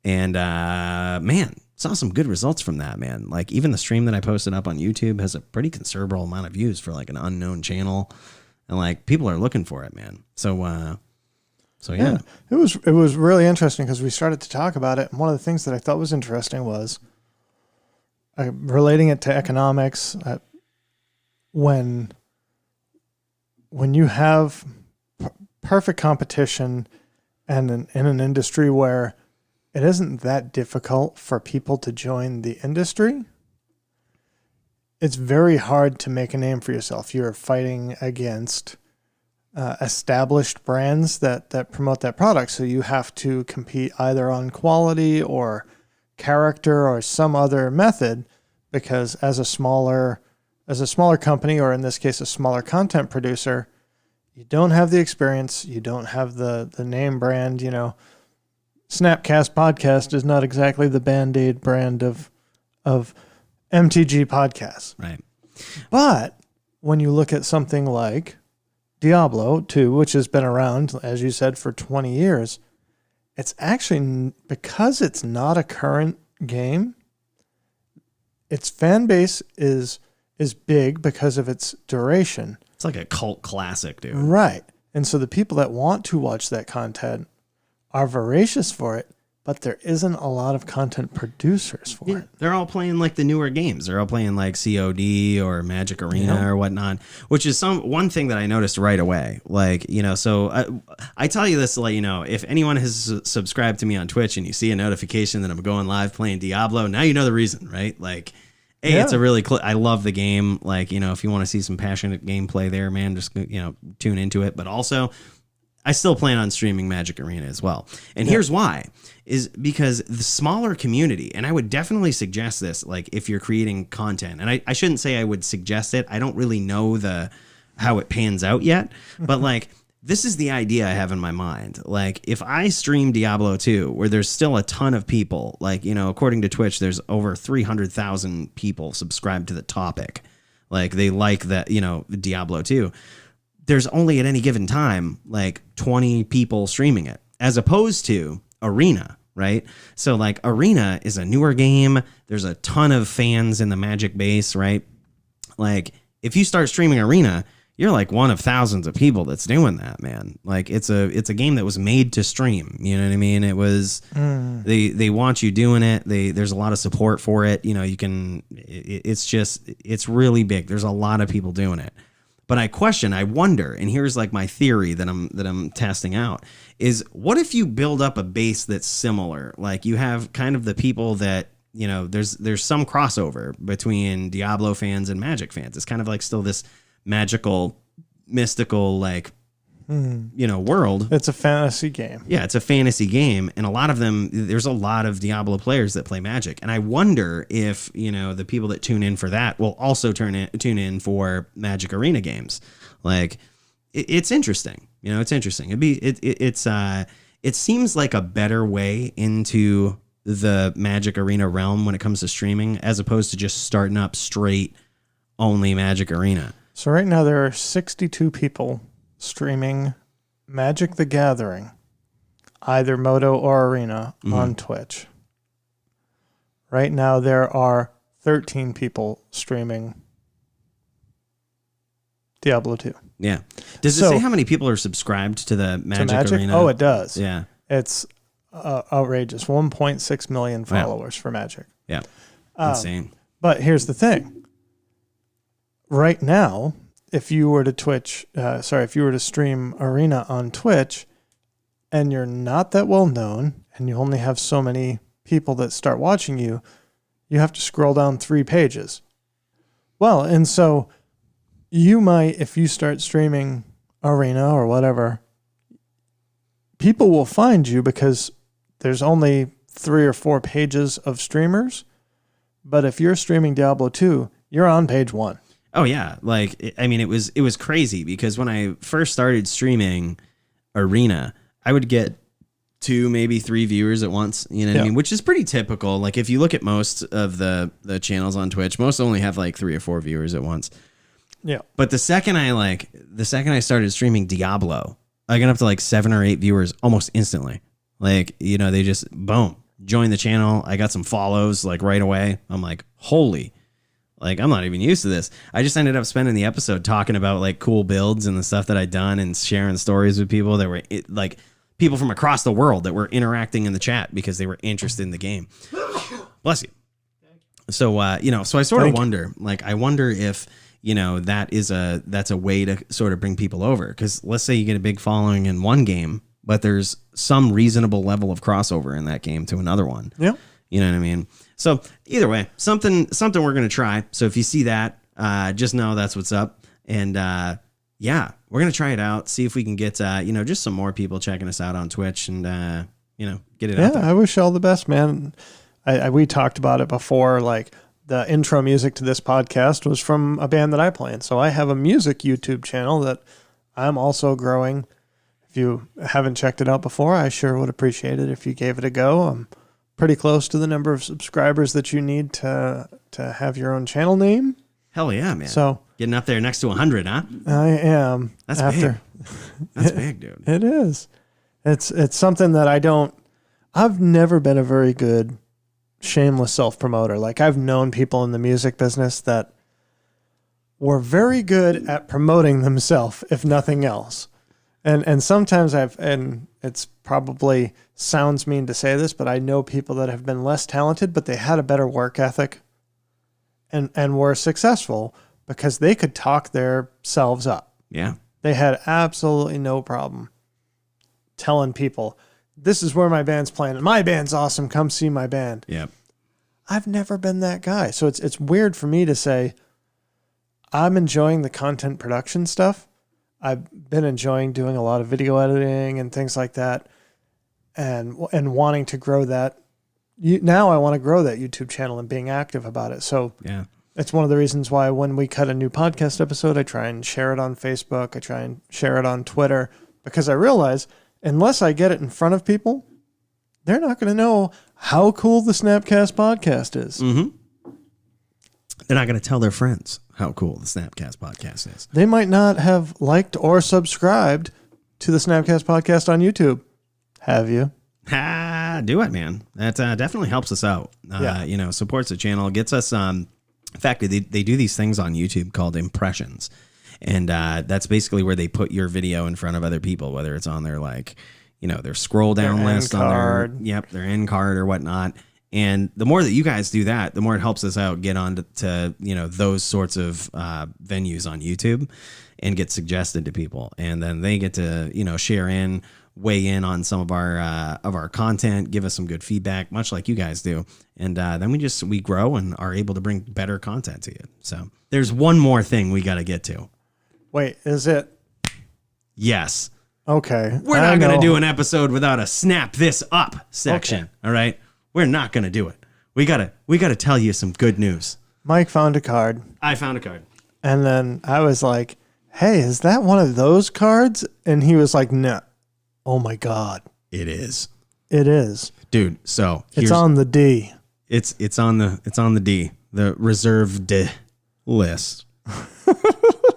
and man, saw some good results from that, man. Like, even the stream that I posted up on YouTube has a pretty considerable amount of views for like an unknown channel. And like, people are looking for it, man. So yeah. It was really interesting because we started to talk about it. And one of the things that I thought was interesting was relating it to economics. When you have perfect competition and in an industry where it isn't that difficult for people to join the industry, it's very hard to make a name for yourself. You're fighting against established brands that promote that product. So you have to compete either on quality or character or some other method, because as a smaller company, or in this case, a smaller content producer, you don't have the experience. You don't have the name brand. Snapcast podcast is not exactly the Band-Aid brand of MTG podcasts. Right. But when you look at something like Diablo 2, which has been around, as you said, for 20 years, it's actually, because it's not a current game, its fan base is big because of its duration. It's like a cult classic, dude. Right. And so the people that want to watch that content are voracious for it, but there isn't a lot of content producers for it. They're all playing like the newer games. They're all playing like COD or Magic Arena or whatnot, which is one thing that I noticed right away. Like, so I tell you this to let you know, if anyone has subscribed to me on Twitch and you see a notification that I'm going live playing Diablo, now you know the reason, right? Like, hey, it's a really I love the game. Like, if you want to see some passionate gameplay there, man, just, tune into it. But also, I still plan on streaming Magic Arena as well. And here's why, is because the smaller community, and I would definitely suggest this, like, if you're creating content, and I shouldn't say I would suggest it. I don't really know how it pans out yet, but like, this is the idea I have in my mind. Like, if I stream Diablo 2, where there's still a ton of people, like, according to Twitch, there's over 300,000 people subscribed to the topic. Like, they like that, Diablo 2. There's only at any given time like 20 people streaming it, as opposed to Arena, right? So like, Arena is a newer game. There's a ton of fans in the Magic base, right? Like, if you start streaming Arena, you're like one of thousands of people that's doing that, man. Like, it's a game that was made to stream. You know what I mean? It was they want you doing it. There's a lot of support for it. You can. It's really big. There's a lot of people doing it. But I wonder, and here's like my theory that I'm testing out, is what if you build up a base that's similar? Like, you have kind of the people that, there's some crossover between Diablo fans and Magic fans. It's kind of like still this magical, mystical, like, world. It's a fantasy game. Yeah, it's a fantasy game, and there's a lot of Diablo players that play Magic, and I wonder if the people that tune in for that will also tune in for Magic Arena games. Like, it's interesting. It's interesting. It seems like a better way into the Magic Arena realm when it comes to streaming, as opposed to just starting up straight only Magic Arena. So right now there are 62 people streaming Magic the Gathering, either Moto or Arena, on Twitch. Right now there are 13 people streaming Diablo 2. Yeah. Does it say how many people are subscribed to the Magic Arena? Oh, it does. Yeah. It's outrageous. 1.6 million followers for Magic. Yeah. Insane. But here's the thing. Right now, if you were to stream Arena on Twitch and you're not that well known and you only have so many people that start watching you, you have to scroll down 3 pages. Well, and so you might, if you start streaming Arena or whatever, people will find you because there's only 3 or 4 pages of streamers. But if you're streaming Diablo 2, you're on page 1. Oh yeah, like I mean, it was crazy because when I first started streaming Arena, I would get 2, maybe 3 viewers at once. You know what I mean? Which is pretty typical. Like if you look at most of the channels on Twitch, most only have like 3 or 4 viewers at once. Yeah. But the second I started streaming Diablo, I got up to like 7 or 8 viewers almost instantly. Like, you know, they just boom, join the channel. I got some follows like right away. I'm like, holy. Like, I'm not even used to this. I just ended up spending the episode talking about like cool builds and the stuff that I'd done and sharing stories with people that were like people from across the world that were interacting in the chat because they were interested in the game. Bless you. So, you know, so I sort of wonder, like, I wonder if, you know, that's a way to sort of bring people over. Because let's say you get a big following in one game, but there's some reasonable level of crossover in that game to another one. Yeah. You know what I mean? So either way, something we're going to try. So if you see that, just know that's what's up. And yeah, we're going to try it out. See if we can get, you know, just some more people checking us out on Twitch and, you know, get it out there. I wish you all the best, man. We talked about it before. Like the intro music to this podcast was from a band that I play in. So I have a music YouTube channel that I'm also growing. If you haven't checked it out before, I sure would appreciate it if you gave it a go. I'm pretty close to the number of subscribers that you need to have your own channel name. Hell yeah, man. So getting up there next to 100, huh? I am. That's big. That's big, dude. It is. It's something that I've never been a very good shameless self-promoter. Like I've known people in the music business that were very good at promoting themselves, if nothing else. And sometimes and it's probably sounds mean to say this, but I know people that have been less talented, but they had a better work ethic and were successful because they could talk themselves up. Yeah. They had absolutely no problem telling people, this is where my band's playing. My band's awesome. Come see my band. Yep. I've never been that guy. So it's weird for me to say I'm enjoying the content production stuff. I've been enjoying doing a lot of video editing and things like that and wanting to grow that. Now I want to grow that YouTube channel and being active about it. So yeah, it's one of the reasons why when we cut a new podcast episode, I try and share it on Facebook. I try and share it on Twitter because I realize unless I get it in front of people, they're not going to know how cool the Snapcast podcast is. Mm-hmm. They're not going to tell their friends how cool the Snapcast podcast is. They might not have liked or subscribed to the Snapcast podcast on YouTube. Have you? Do it, man. That definitely helps us out. You know, supports the channel, gets us. In fact, they do these things on YouTube called impressions. And that's basically where they put your video in front of other people, whether it's on their, like, you know, their scroll down list on their end card or whatnot. And the more that you guys do that, the more it helps us out get on to you know, those sorts of venues on YouTube and get suggested to people. And then they get to, you know, weigh in on some of our content, give us some good feedback, much like you guys do. And then we grow and are able to bring better content to you. So there's one more thing we got to get to. Wait, is it? Yes. Okay. We're not going to do an episode without a snap this up section. Okay. All right. We're not going to do it. We got to tell you some good news. Mike found a card. I found a card. And then I was like, hey, is that one of those cards? And he was like, no. Oh my God. It is. It is. Dude, so it's on the D. It's on the D, the reserved list.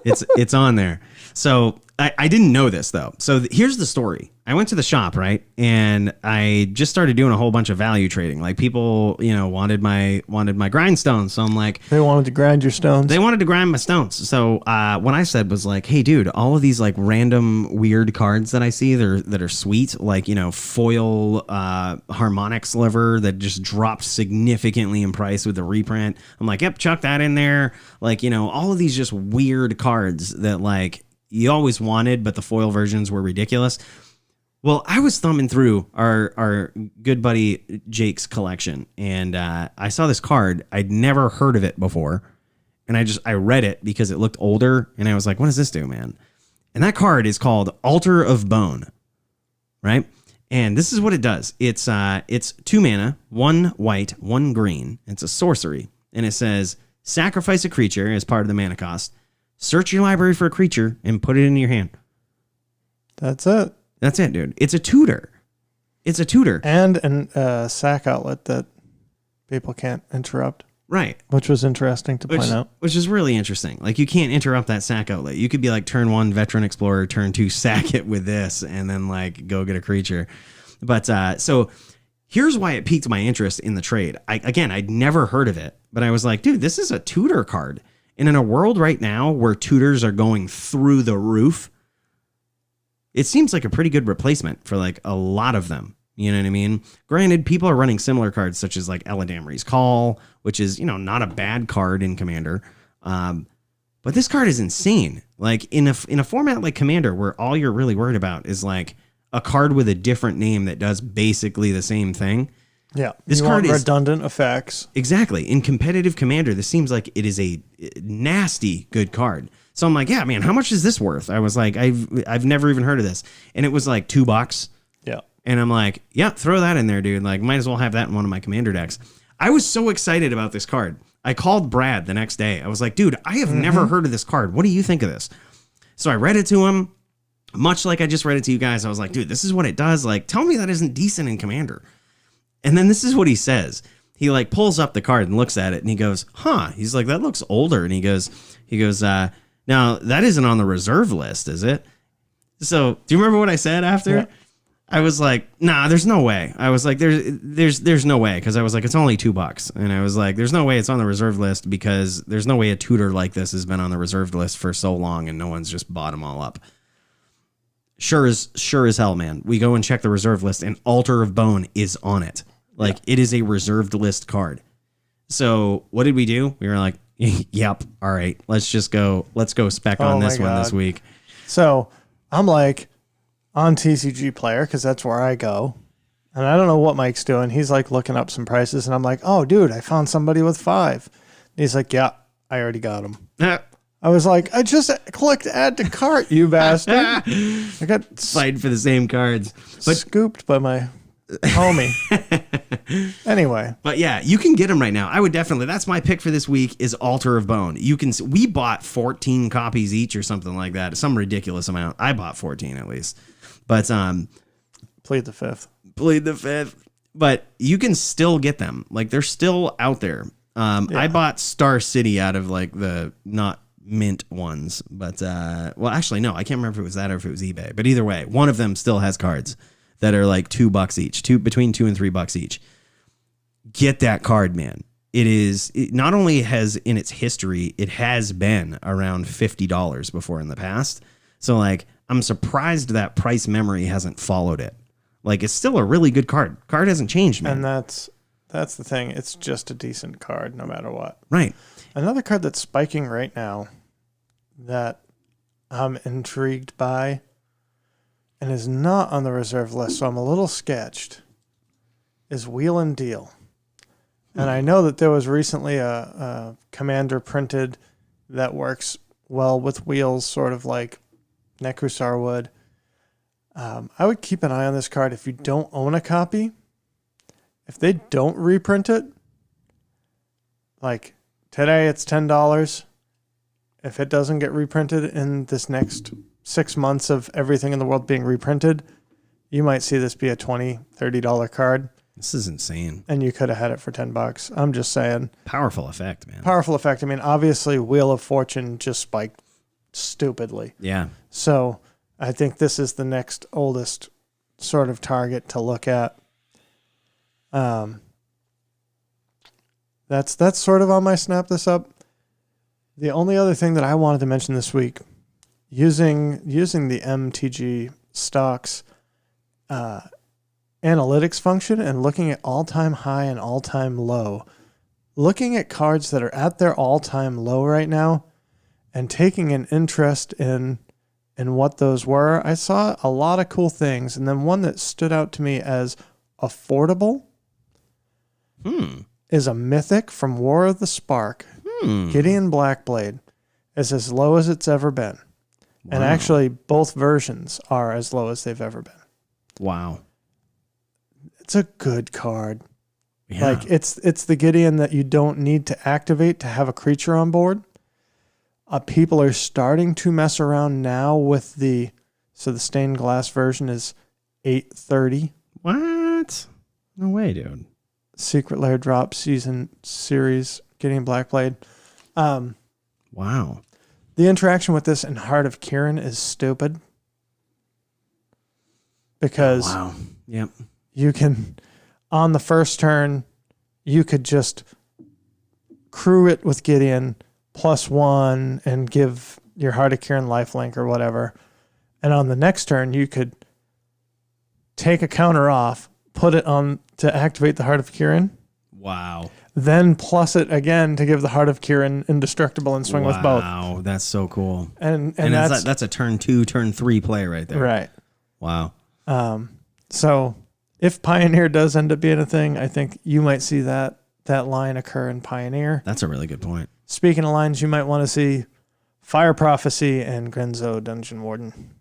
It's on there. So I didn't know this though. So here's the story. I went to the shop, right? And I just started doing a whole bunch of value trading. Like people, wanted my grindstones. So I'm like, they wanted to grind your stones. They wanted to grind my stones. So what I said was like, hey dude, all of these like random weird cards that I see that are sweet, like, foil harmonic sliver that just dropped significantly in price with the reprint. I'm like, yep, chuck that in there. Like, all of these just weird cards that like you always wanted, but the foil versions were ridiculous. Well, I was thumbing through our good buddy Jake's collection, and I saw this card. I'd never heard of it before, and I read it because it looked older, and I was like, what does this do, man? And that card is called Altar of Bone, right? And this is what it does. It's 2 mana, 1 white, 1 green. It's a sorcery, and it says, sacrifice a creature as part of the mana cost, search your library for a creature, and put it in your hand. That's it. That's it, dude. It's a tutor. It's a tutor. And a sack outlet that people can't interrupt. Right. Which was interesting to point out. Which is really interesting. Like, you can't interrupt that sack outlet. You could be like, turn 1, Veteran Explorer, turn 2, sack it with this, and then, like, go get a creature. But, so here's why it piqued my interest in the trade. I'd never heard of it, but I was like, dude, this is a tutor card. And in a world right now where tutors are going through the roof, it seems like a pretty good replacement for like a lot of them. You know what I mean? Granted, people are running similar cards such as like Eladamri's Call, which is, not a bad card in Commander. But this card is insane. Like in a format like Commander, where all you're really worried about is like a card with a different name that does basically the same thing. Yeah. This card is redundant effects. Exactly. In competitive Commander, this seems like it is a nasty good card. So I'm like, yeah, man, how much is this worth? I was like, I've never even heard of this. And it was like $2. Yeah. And I'm like, yeah, throw that in there, dude. Like, might as well have that in one of my Commander decks. I was so excited about this card. I called Brad the next day. I was like, dude, I have never heard of this card. What do you think of this? So I read it to him, much like I just read it to you guys. I was like, dude, this is what it does. Like, tell me that isn't decent in Commander. And then this is what he says. He like pulls up the card and looks at it and he goes, huh? He's like, that looks older. And he goes, now that isn't on the reserve list, is it? So do you remember what I said after? Yeah. I was like, nah, there's no way. I was like, there's no way. Cause I was like, it's only $2. And I was like, there's no way it's on the reserve list because there's no way a tutor like this has been on the reserved list for so long and no one's just bought them all up. Sure as hell, man. We go and check the reserve list and Altar of Bone is on it. Like it is a reserved list card. So what did we do? We were like, yep. All right. Let's go spec on this one this week. So I'm like on TCG Player because that's where I go. And I don't know what Mike's doing. He's like looking up some prices and I'm like, oh, dude, I found somebody with 5. And he's like, yeah, I already got him. I was like, I just clicked add to cart, you bastard. I got fighting for the same cards. But scooped by my homie. Anyway. But yeah, you can get them right now. I would definitely, that's my pick for this week is Altar of Bone. We bought 14 copies each or something like that. Some ridiculous amount. I bought 14 at least. But plead the fifth. But you can still get them. Like they're still out there. I bought Star City out of like the not mint ones, but well, actually no, I can't remember if it was that or if it was eBay. But either way, one of them still has cards that are like $2 each, between $2 and $3 each. Get that card, man. It not only has in its history, it has been around $50 before in the past. So like, I'm surprised that price memory hasn't followed it. Like it's still a really good card. Card hasn't changed, man. And that's the thing. It's just a decent card no matter what. Right. Another card that's spiking right now that I'm intrigued by and is not on the reserve list, so I'm a little sketched, is Wheel and Deal. And I know that there was recently a Commander printed that works well with wheels, sort of like Necrusar would. I would keep an eye on this card if you don't own a copy. If they don't reprint it, like today it's $10. If it doesn't get reprinted in this next 6 months of everything in the world being reprinted, you might see this be a $20, $30 card. This is insane. And you could have had it for $10. I'm just saying. Powerful effect, man. Powerful effect. I mean, obviously, Wheel of Fortune just spiked stupidly. Yeah. So I think this is the next oldest sort of target to look at. That's sort of on my snap this up. The only other thing that I wanted to mention this week, using the MTG stocks analytics function and looking at all-time high and all-time low, looking at cards that are at their all-time low right now and taking an interest in what those were, I saw a lot of cool things. And then one that stood out to me as affordable is a mythic from War of the Spark. Gideon Blackblade is as low as it's ever been. Wow. And actually, both versions are as low as they've ever been. Wow. It's a good card. Yeah. Like, it's the Gideon that you don't need to activate to have a creature on board. People are starting to mess around now with the stained glass version is $830. What? No way, dude. Secret Lair drop season series Gideon Blackblade. Wow. The interaction with this in Heart of Kiran is stupid. Because wow. Yep. You can, on the first turn, you could just crew it with Gideon +1 and give your Heart of Kiran lifelink or whatever. And on the next turn, you could take a counter off, put it on to activate the Heart of Kiran. Wow. Then plus it again to give the Heart of Kiran indestructible and swing with both. Wow, that's so cool. And that's a turn 2, turn 3 play right there. Right. Wow. So if Pioneer does end up being a thing, I think you might see that line occur in Pioneer. That's a really good point. Speaking of lines, you might want to see Fire Prophecy and Grenzo Dungeon Warden.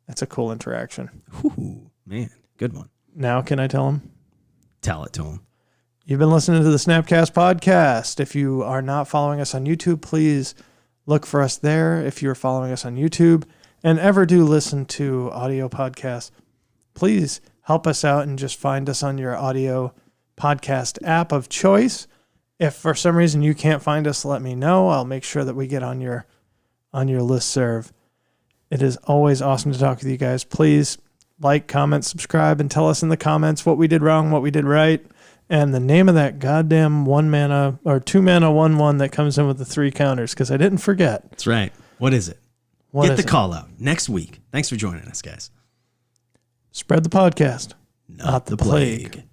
That's a cool interaction. Ooh, man, good one. Now can I tell him? Tell it to him. You've been listening to the Snapcast podcast. If you are not following us on YouTube, please look for us there. If you're following us on YouTube and ever do listen to audio podcasts, please help us out and just find us on your audio podcast app of choice. If for some reason you can't find us, let me know. I'll make sure that we get on your listserv. It is always awesome to talk with you guys. Please like, comment, subscribe, and tell us in the comments what we did wrong, what we did right, and the name of that goddamn 1-mana or 2-mana 1/1 that comes in with the 3 counters, because I didn't forget. That's right. What is it? Get the call out next week. Thanks for joining us, guys. Spread the podcast, not the plague.